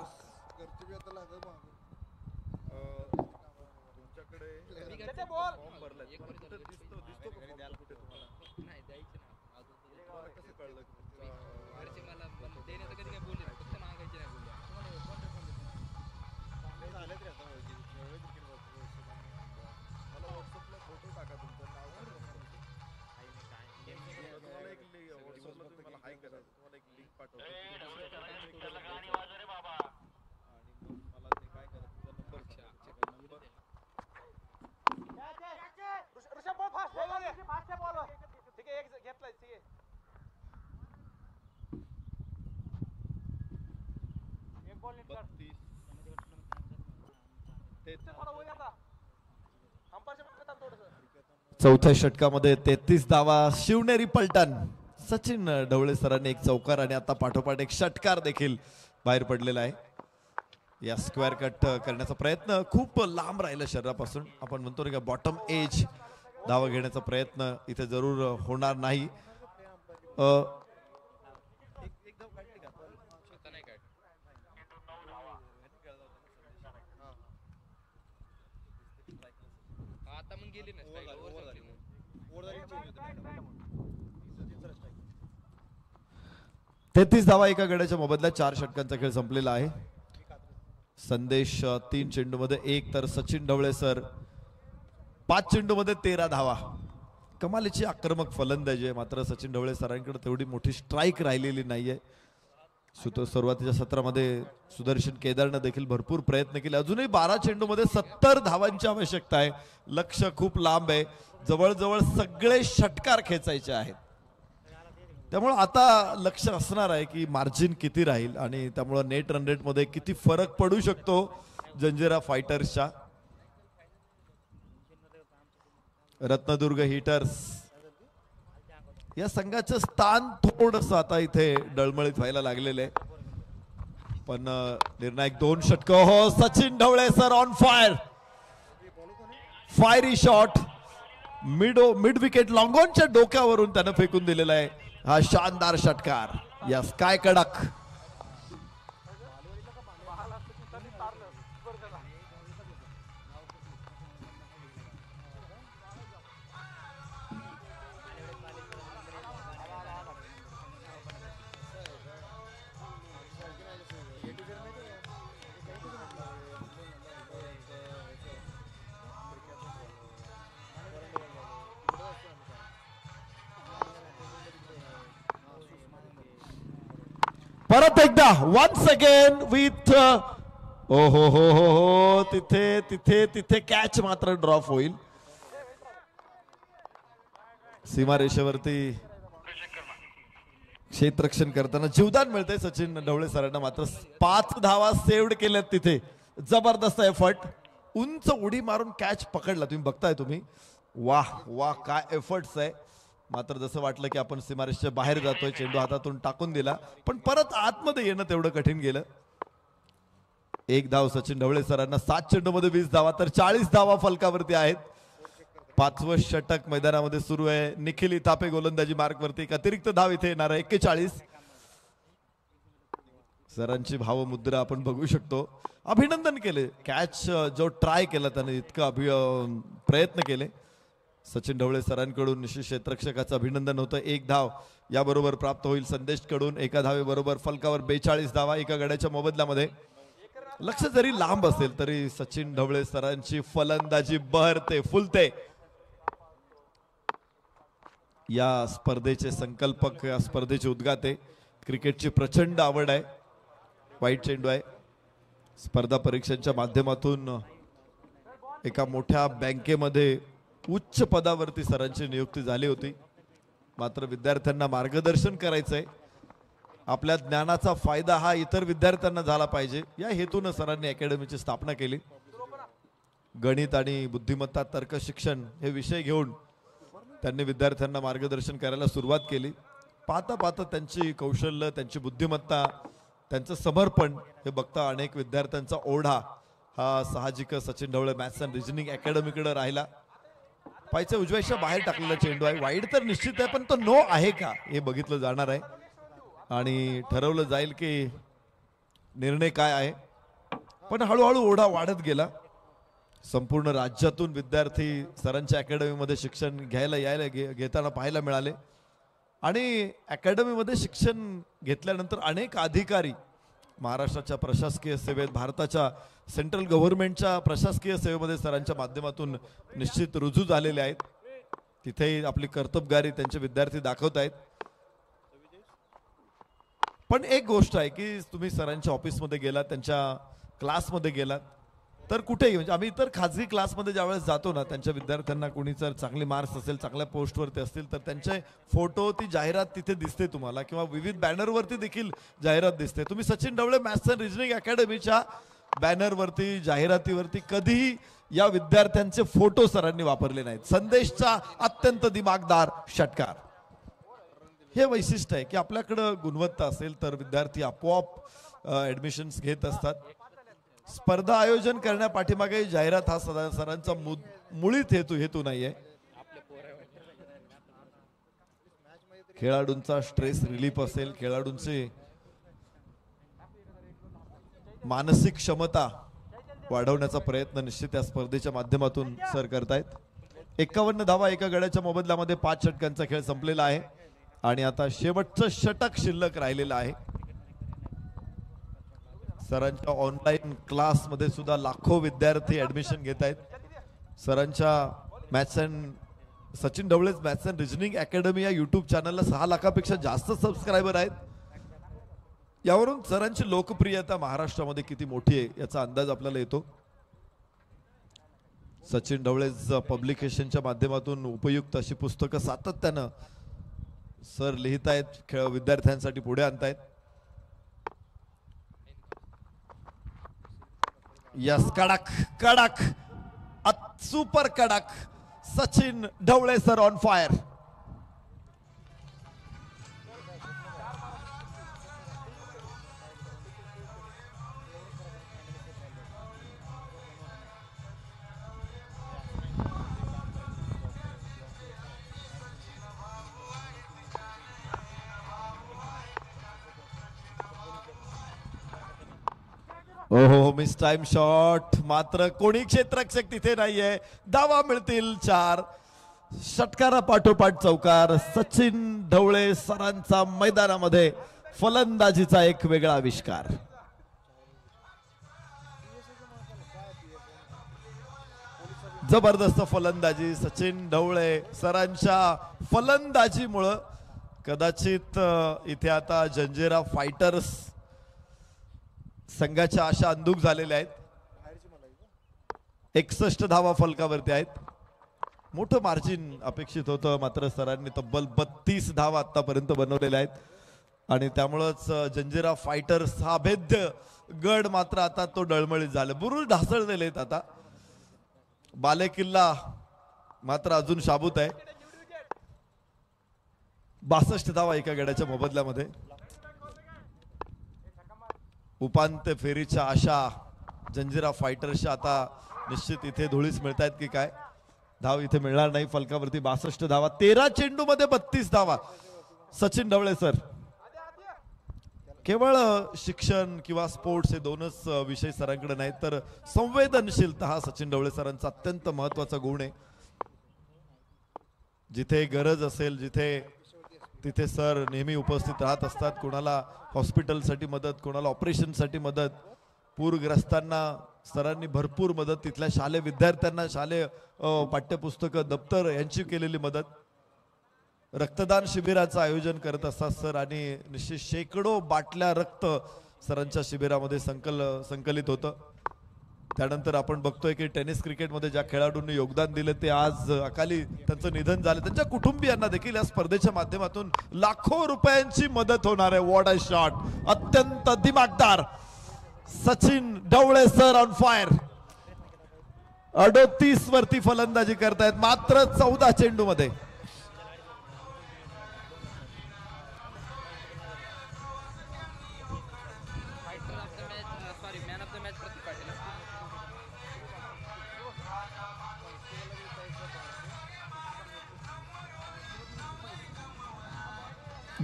चौथ्या षटकामध्ये 33 धावा. शिवनेरी पलटण. सचिन ढवळे सरांनी एक चौकार आणि आता पाठोपाठ एक षटकार देखील बाहेर पडलेला आहे. या स्क्वेअर कट करण्याचा प्रयत्न खूप लांब राहिला शरीरापासून. आपण म्हणतो ना का बॉटम एज धावा घेण्याचा प्रयत्न इथे जरूर होणार नाही. तेहतीस धावा एका गड्याच्या मोबदल्यात 4 षटकांचा खेळ संपलेला आहे. संदेश 3 चेंडूमध्ये 1 तर सचिन ढवळे सर 5 चेंडूमध्ये 13 धावा. कमालीची आक्रमक फलंदाजी आहे. मात्र सचिन ढवळे सरांकडे तेवढी मोठी स्ट्राईक राहिलेली नाहीये. सुरुवातीच्या सत्रामध्ये सुदर्शन केदारनं देखील भरपूर प्रयत्न केले. अजूनही 12 चेंडूमध्ये 70 धावांची आवश्यकता आहे. लक्ष खूप लांब आहे. जवळजवळ सगळे षटकार खेचायचे आहेत. त्यामुळे आता लक्ष असणार आहे की मार्जिन किती राहील आणि त्यामुळे नेट रन रेट मध्ये किती फरक पडू शकतो जंजिरा फायटर्सच्या. रत्नदुर्ग हिटर्स या संघाचं स्थान थोडस आता इथे डळमळीत व्हायला लागलेलं आहे. पण निर्णायक 2 षटक. हो, Sachin Dhawale sir on fire. Fiery shot mid wicket लॉंगॉनच्या डोक्यावरून त्यानं फेकून दिलेला आहे. हा शानदार षटकार. यस, काय कडक. परत एकदा वन्स अगेन विथ ओ हो तिथे तिथे तिथे कॅच मात्र ड्रॉप होईल. सीमारेषेवरती क्षेत्ररक्षण करताना जीवदान मिळतंय सचिन ढवळे सरांना. मात्र 5 धावा सेव्ड केल्यात तिथे. जबरदस्त एफर्ट. उंच उडी मारून कॅच पकडला. तुम्ही बघताय तुम्ही. वाह वाह, काय एफर्ट्स आहे. मात्र जसं वाटलं की आपण सीमारेषेच्या बाहेर जातोय, चेंडू हातातून टाकून दिला, पण परत आतमध्ये येणं तेवढं कठीण गेलं. 1 धाव सचिन ढवळे सरांना. 7 चेंडूमध्ये 20 धावा तर 40 धावा फलकावरती आहेत. 5वं षटक मैदानामध्ये सुरू आहे. निखिल इथापे गोलंदाजी मार्कवरती. एक अतिरिक्त धाव इथे येणार आहे. 41. सरांची भावमुद्रा आपण बघू शकतो. अभिनंदन केले. कॅच जो ट्राय केला त्याने इतका प्रयत्न केले. सचिन ढवळे सरांकडून निश्चित क्षेत्ररक्षकाचं अभिनंदन होतं. 1 धाव याबरोबर प्राप्त होईल संदेश कडून. 1 धावेबरोबर फलकावर 42 धावा एका गड्याच्या मोबदल्यामध्ये. लक्ष जरी लांब असेल तरी सचिन ढवळे सरांची फलंदाजी बहरते, फुलते. या स्पर्धेचे संकल्पक, या स्पर्धेचे उद्गाते. क्रिकेटची प्रचंड आवड आहे. वाईट चेंडू आहे. स्पर्धा परीक्षांच्या माध्यमातून एका मोठ्या बँकेमध्ये उच्च पदावरती सरांची नियुक्ती झाली होती. मात्र विद्यार्थ्यांना मार्गदर्शन करायचंय. आपल्या ज्ञानाचा फायदा हा इतर विद्यार्थ्यांना झाला पाहिजे या हेतून सरांनी अकॅडमीची स्थापना केली. गणित आणि बुद्धिमत्ता तर्क शिक्षण हे विषय घेऊन त्यांनी विद्यार्थ्यांना मार्गदर्शन करायला सुरुवात केली. पाहता पाहता त्यांची कौशल्य, त्यांची बुद्धिमत्ता, त्यांचं समर्पण हे बघता अनेक विद्यार्थ्यांचा ओढा हा साहजिक Sachin Dhawale maths and reasoning अकॅडमीकडे राहिला. पायच्या उजव्याच्या बाहेर टाकलेला चेंडू आहे. वाईड तर निश्चित आहे, पण तो नो आहे का हे बघितलं जाणार आहे आणि ठरवलं जाईल की निर्णय काय आहे. पण हळूहळू ओढा वाढत गेला. संपूर्ण राज्यातून विद्यार्थी सरांच्या अकॅडमीमध्ये शिक्षण घ्यायला घेताना पाहायला मिळाले आणि अकॅडमीमध्ये शिक्षण घेतल्यानंतर अनेक अधिकारी महाराष्ट्राच्या प्रशासकीय सेवेत, भारताच्या सेंट्रल गव्हर्नमेंटच्या प्रशासकीय सेवेमध्ये सरांच्या माध्यमातून निश्चित रुजू झालेले आहेत. तिथे आपली कर्तबगारी त्यांचे विद्यार्थी दाखवत आहेत. पण एक गोष्ट आहे की तुम्ही सरांच्या ऑफिसमध्ये गेलात, त्यांच्या क्लासमध्ये गेलात, तर कुठेही म्हणजे आम्ही इतर खाजगी क्लासमध्ये ज्यावेळेस जातो ना, त्यांच्या विद्यार्थ्यांना कोणी जर चांगले मार्क्स असेल, चांगल्या पोस्टवरती असतील, तर त्यांचे फोटो, ती जाहिरात तिथे दिसते तुम्हाला, किंवा विविध बॅनरवरती देखील जाहिरात दिसते. तुम्ही Sachin Dhawale maths and reasoning अकॅडमीच्या बॅनरवरती, जाहिरातीवरती कधीही या विद्यार्थ्यांचे फोटो सरांनी वापरले नाहीत. संदेशचा अत्यंत दिमागदार षटकार, हे वैशिष्ट्य आहे की आपल्याकडं गुणवत्ता असेल तर विद्यार्थी आपोआप ऍडमिशन्स घेत असतात. स्पर्धा आयोजन करण्यापाठीमागे जाहिरात हा सरांचा मुळीच हेतू नाहीये. खेळाडूंचा स्ट्रेस रिलीफ असेल, खेळाडूंची मानसिक क्षमता वाढवण्याचा प्रयत्न निश्चित या स्पर्धेच्या माध्यमातून सर करतायत. 51 धावा एका गड्याच्या मोबदल्यामध्ये 5 षटकांचा खेळ संपलेला आहे आणि आता शेवटचं षटक शिल्लक राहिलेलं आहे. सरांच्या ऑनलाईन क्लासमध्ये सुद्धा लाखो विद्यार्थी ऍडमिशन घेत आहेत. सरांच्या सचिन ढवळेच मॅथ्स अँड रिजनिंग अकॅडमी या युट्यूब चॅनलला 6 लाखापेक्षा जास्त सबस्क्रायबर आहेत. यावरून सरांची लोकप्रियता महाराष्ट्रामध्ये किती मोठी आहे याचा अंदाज आपल्याला येतो. सचिन ढवळेच पब्लिकेशनच्या माध्यमातून उपयुक्त अशी पुस्तकं सातत्यानं सर लिहित आहेत, विद्यार्थ्यांसाठी पुढे आणतायत. यस, कडक कडक, सुपर कडक, Sachin Dhawale sir on fire. ओहो, मिस टाइम शॉट, मात्र कोणी क्षेत्ररक्षक तिथे नाहीये. धावा मिळतील 4. षटकारा पाठोपाठ चौकार. सचिन ढवळे सरांचा मैदानामध्ये फलंदाजीचा एक वेगळा आविष्कार. जबरदस्त फलंदाजी सचिन ढवळे सरांच्या फलंदाजीमुळं कदाचित इथे आता जंजिरा फायटर्स संघाच्या आशा अंधुक झालेल्या आहेत. 61 धावा फलकावरती आहेत. मोठं मार्जिन अपेक्षित होतं, मात्र सरांनी तब्बल 32 धावा आतापर्यंत बनवलेल्या आहेत आणि त्यामुळंच जंजिरा फायटर्स हा अभेद्य गड मात्र आता तो डळमळीत झाला. बुरुज ढासळलेले आहेत आता. बालेकिल्ला मात्र अजून शाबूत आहे. 62 धावा एका गडाच्या मोबदल्यामध्ये. उपांत्य फेरीच्या आशा जंजिरा फायटर्सच्या आता निश्चित इथे धुळीस मिळत आहेत की काय. धाव इथे मिळणार नाही. फलकावरती 62 धावा. 13 चेंडूमध्ये 32 धावा. सचिन ढवळे सर. केवळ शिक्षण किंवा स्पोर्ट्स हे दोनच विषय सरांकडे नाहीत, तर संवेदनशीलता हा सचिन ढवळे सरांचा अत्यंत महत्वाचा गुण आहे. जिथे गरज असेल तिथे सर नेहमी उपस्थित राहत असतात. कोणाला हॉस्पिटलसाठी मदत, कोणाला ऑपरेशनसाठी मदत, पूरग्रस्तांना सरांनी भरपूर मदत, तिथल्या शालेय विद्यार्थ्यांना शालेय पाठ्यपुस्तकं, दप्तर यांची केलेली मदत. रक्तदान शिबिराचं आयोजन करत असतात सर आणि निश्चित शेकडो बाटल्या रक्त सरांच्या शिबिरामध्ये संकलित होतं. त्यानंतर आपण बघतोय की टेनिस क्रिकेटमध्ये ज्या खेळाडूंनी योगदान दिलं ते आज अकाली त्यांचं निधन झालं. त्यांच्या कुटुंबियांना देखील या स्पर्धेच्या माध्यमातून लाखो रुपयांची मदत होणार आहे. व्हॉट अ शॉट, अत्यंत दिमागदार. Sachin Dhawale sir on fire. 38 वरती फलंदाजी करतायत मात्र 14 चेंडूमध्ये.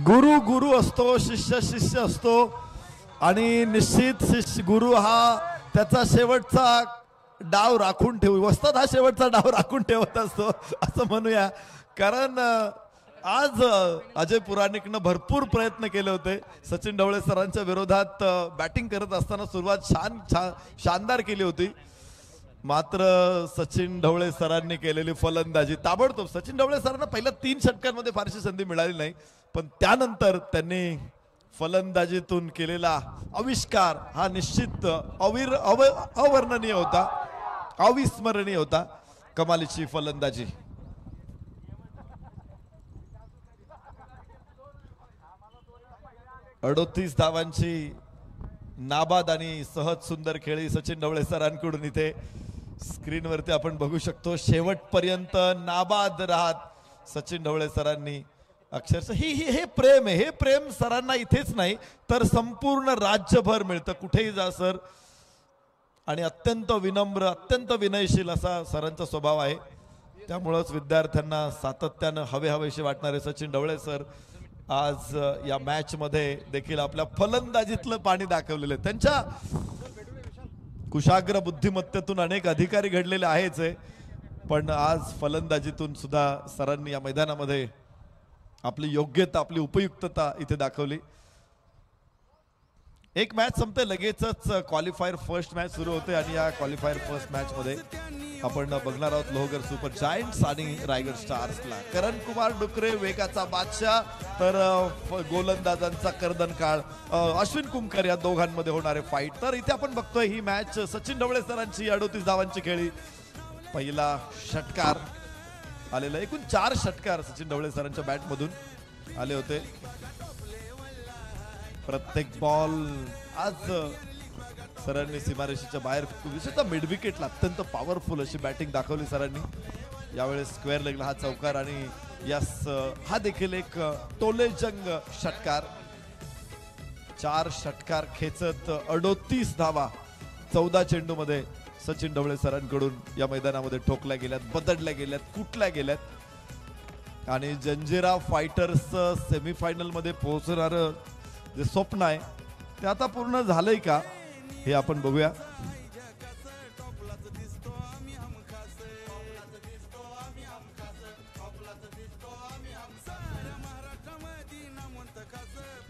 गुरु गुरु असतो, शिष्य शिष्य असतो आणि निश्चित गुरु हा त्याचा शेवटचा डाव राखून वस्ताद हा शेवटचा डाव राखून ठेवत असतो असं म्हणूया. कारण आज अजय पुराणिकनं भरपूर प्रयत्न केले होते. सचिन ढवळे सरांच्या विरोधात बॅटिंग करत असताना सुरुवात शानदार केली होती, मात्र सचिन ढवळे सरांनी केलेली फलंदाजी ताबडतोब. सचिन ढवळे सरांना पहिल्या 3 षटकांमध्ये फारशी संधी मिळाली नाही, पण त्यानंतर त्यांनी फलंदाजीतून केलेला आविष्कार हा निश्चित अवर्णनीय होता, अविस्मरणीय होता. कमालीची फलंदाजी. अडोतीस धावांची नाबाद आणि सहज सुंदर खेळी सचिन ढवळे सरांकडून इथे स्क्रीनवरती आपण बघू शकतो. शेवटपर्यंत नाबाद राहत सचिन ढवळे सरांनी अक्षरशः हे प्रेम आहे. हे प्रेम सरांना इथेच नाही तर संपूर्ण राज्यभर मिळतं, कुठेही जा सर. आणि अत्यंत विनम्र, अत्यंत विनयशील असा सरांचा स्वभाव आहे. त्यामुळंच विद्यार्थ्यांना सातत्यानं हवेहवेसे वाटणारे सचिन ढवळे सर आज या मॅच मध्ये देखील आपल्या फलंदाजीतलं पाणी दाखवलेलं आहे. त्यांच्या कुशाग्र बुद्धिमत्तेतून अनेक अधिकारी घडलेले आहेच आहे, पण आज फलंदाजीतून सुद्धा सरांनी या मैदानामध्ये आपली योग्यता, आपली उपयुक्तता इथे दाखवली. एक मॅच संपते लगेचच क्वालिफायर फर्स्ट मॅच सुरू होते आणि या क्वालिफायर फर्स्ट मॅच मध्ये आपण बघणार आहोत लोहगर सुपर जायंट्स आणि रायगड स्टार्सला. करण कुमार डुकरे वेगाचा बादशाह तर गोलंदाजांचा कर्दन काळ अश्विन कुमकर या दोघांमध्ये होणारे फाईट. तर इथे आपण बघतोय ही मॅच सचिन ढवळे सरांची 38 धावांची खेळी. पहिला षटकार आलेला, एकूण 4 षटकार सचिन ढवळे सरांच्या बॅट मधून आले होते. प्रत्येक बॉल आज सरांनी सीमारेषेच्या बाहेर, विशेषतः मिड विकेटला अत्यंत पॉवरफुल अशी बॅटिंग दाखवली सरांनी. यावेळेस स्क्वेअर लेगला हा चौकार आणि यास हा देखील एक टोलेजंग षटकार. 4 षटकार खेचत 38 धावा 14 चेंडूमध्ये सचिन ढवळे सरांकडून या मैदानामध्ये ठोकल्या गेल्यात, बदलल्या गेल्यात, कुठल्या गेल्यात. आणि जंजिरा फायटर्स सेमीफायनल मध्ये पोहोचणार जे स्वप्न आहे ते आता पूर्ण झालंय का हे आपण बघूया.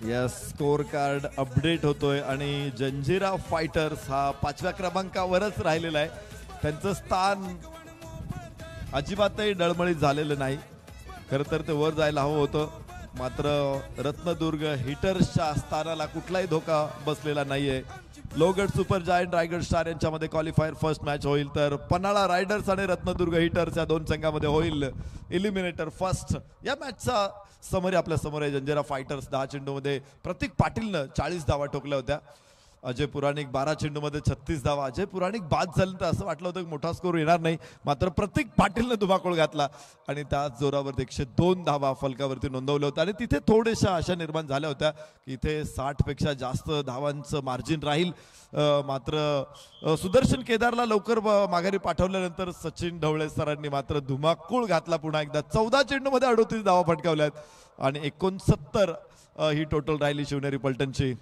यस, स्कोर कार्ड अपडेट होतोय आणि जंजिरा फायटर्स हा 5व्या क्रमांकावरच राहिलेला आहे. त्यांचं स्थान अजिबातही डळमळीत झालेलं नाही. खरं तर ते वर जायला हवं होतं, मात्र रत्नदुर्ग हिटर्सच्या स्थानाला कुठलाही धोका बसलेला नाहीये. Lohagad super giant Raigad star यांच्यामध्ये क्वालिफायर फर्स्ट मॅच होईल, तर पन्हाळा रायडर्स आणि रत्नदुर्ग हिटर्स या 2 संघामध्ये होईल इलिमिनेटर फर्स्ट. या मॅचचा समरी आपल्या समोर आहे. जंजिरा फायटर्स 10 चेंडूमध्ये प्रतीक पाटीलनं 40 धावा ठोकल्या होत्या. अजय पुराणिक 12 चेंडूमध्ये 36 धावा. अजय पुराणिक बाद झाल्यानंतर असं वाटलं होतं की मोठा स्कोर येणार नाही, मात्र प्रतीक पाटीलनं धुमाकूळ घातला आणि त्याच जोरावर 102 धावा फलकावरती नोंदवल्या होत्या. आणि तिथे थोड्याशा आशा निर्माण झाल्या होत्या की इथे 60 पेक्षा जास्त धावांचं मार्जिन राहील. मात्र सुदर्शन केदारला लवकर माघारी पाठवल्यानंतर सचिन ढवळे सरांनी मात्र धुमाकूळ घातला पुन्हा एकदा. 14 चेंडूमध्ये 38 धावा फटकावल्यात आणि 69 ही टोटल राहिली शिवनेरी पलटणची.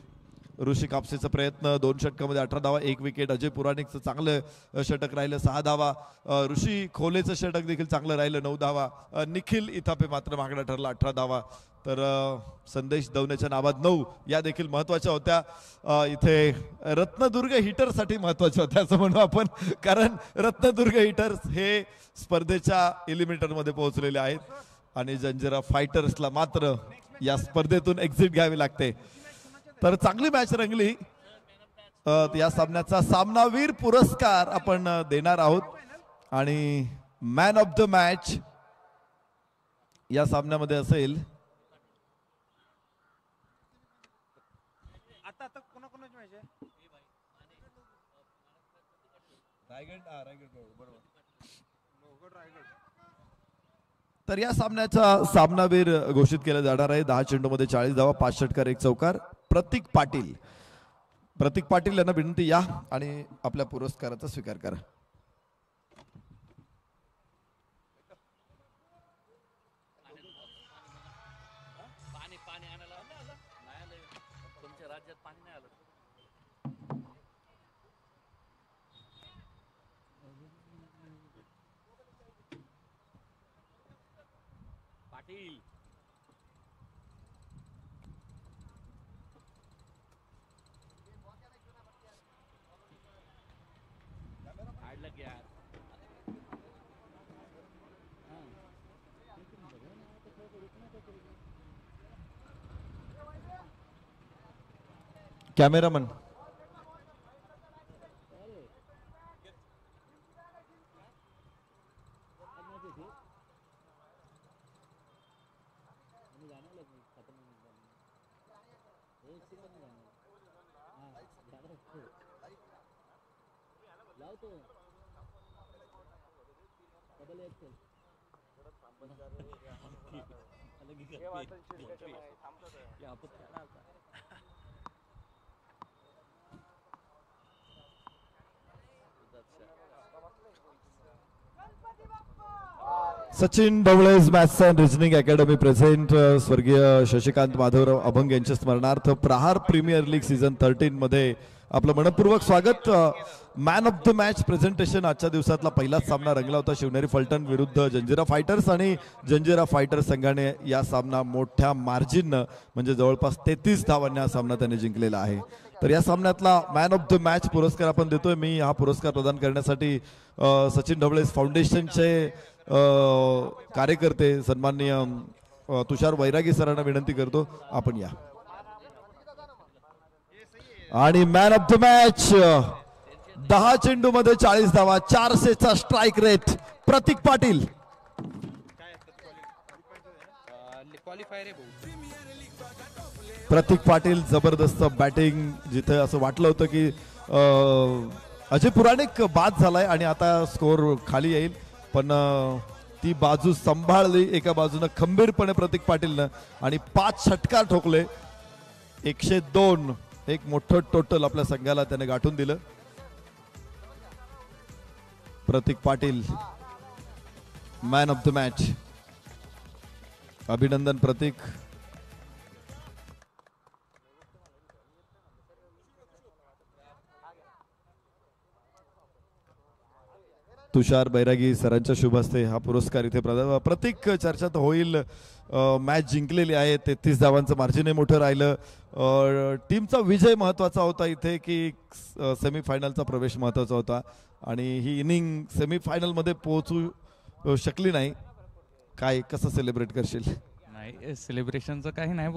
ऋषी कापसेचा प्रयत्न 2 षटकामध्ये 18 धावा 1 विकेट. अजय पुराणिकचं चांगलं षटक राहिलं 6 धावा. ऋषी खोलेचं षटक देखील चांगलं राहिलं 9 धावा. निखिल इथापे मात्र मागणा ठरला 18 धावा. तर संदेश दवनेच्या नावात 9 या देखील महत्वाच्या होत्या. इथे रत्नदुर्ग हिटर्ससाठी महत्वाच्या होत्या असं म्हणू आपण, कारण रत्नदुर्ग हिटर्स हे स्पर्धेच्या एलिमिनेटर मध्ये पोहोचलेले आहेत आणि जंजिरा फायटर्सला मात्र या स्पर्धेतून एक्झिट घ्यावी लागते. तर चांगली मॅच रंगली. या सामन्याचा सामनावीर पुरस्कार आपण देणार आहोत आणि मॅन ऑफ द मॅच या सामन्यामध्ये असेल तर या सामन्याचा सामनावीर घोषित केला जाणार आहे. 10 चेंडूमध्ये 40 धावा 5 षटकार 1 चौकार प्रतीक पाटील. प्रतीक पाटील यांना विनंती या आणि आपल्या पुरस्काराचा स्वीकार करा. कॅमेरामन सचिन ढवळेज maths and reasoning academy present स्वर्गीय शशिकांत माधवराव अभंग यांच्या स्मरणार्थ प्रहार प्रीमियर लीग सीझन 13 मध्ये आपलं मनपूर्वक स्वागत. Man of the match presentation. आजच्या दिवसातला पहिलाच सामना रंगला होता शिवनेरी फलटण विरुद्ध जंजिरा फायटर्स आणि जंजिरा फायटर्स संघाने या सामना मोठ्या मार्जिननं म्हणजे जवळपास 33 धावांनी हा सामना त्याने जिंकलेला आहे. तर या सामन्यातला मॅन ऑफ द मॅच पुरस्कार आपण देतोय. मी हा पुरस्कार प्रदान करण्यासाठी सचिन ढवळेज फाउंडेशनचे कार्यकर्ते सन्माननीय तुषार वैरागी सरांना विनंती करतो आपण या. आणि मॅन ऑफ द मॅच 10 चेंडू मध्ये 40 धावा 400चा स्ट्राईक रेट प्रतीक पाटील. प्रतीक पाटील जबरदस्त बॅटिंग. जिथे असं वाटलं होतं की अजय पुराणिक बाद झालाय आणि आता स्कोर खाली येईल पण ती बाजू सांभाळली एका बाजूनं खंबीरपणे प्रतीक पाटीलनं आणि 5 षटकार ठोकले. 102 एक मोठं टोटल आपल्या संघाला त्याने गाठून दिलं. Pratik Patil man of the match. अभिनंदन प्रतीक. तुषार बैरागी सरांच्या शुभ हस्ते हा पुरस्कार इथे प्रतीक चर्चा तर होईल. मॅच जिंकलेली आहे 33 धावांचं मार्जिन मोठं राहिलं. टीमचा विजय महत्वाचा होता इथे की सेमीफायनलचा प्रवेश महत्वाचा होता आणि ही इनिंग सेमीफायनल मध्ये पोहोचू शकली नाही. काय कसं सेलिब्रेट करशील? नाही सेलिब्रेशनचं काही नाही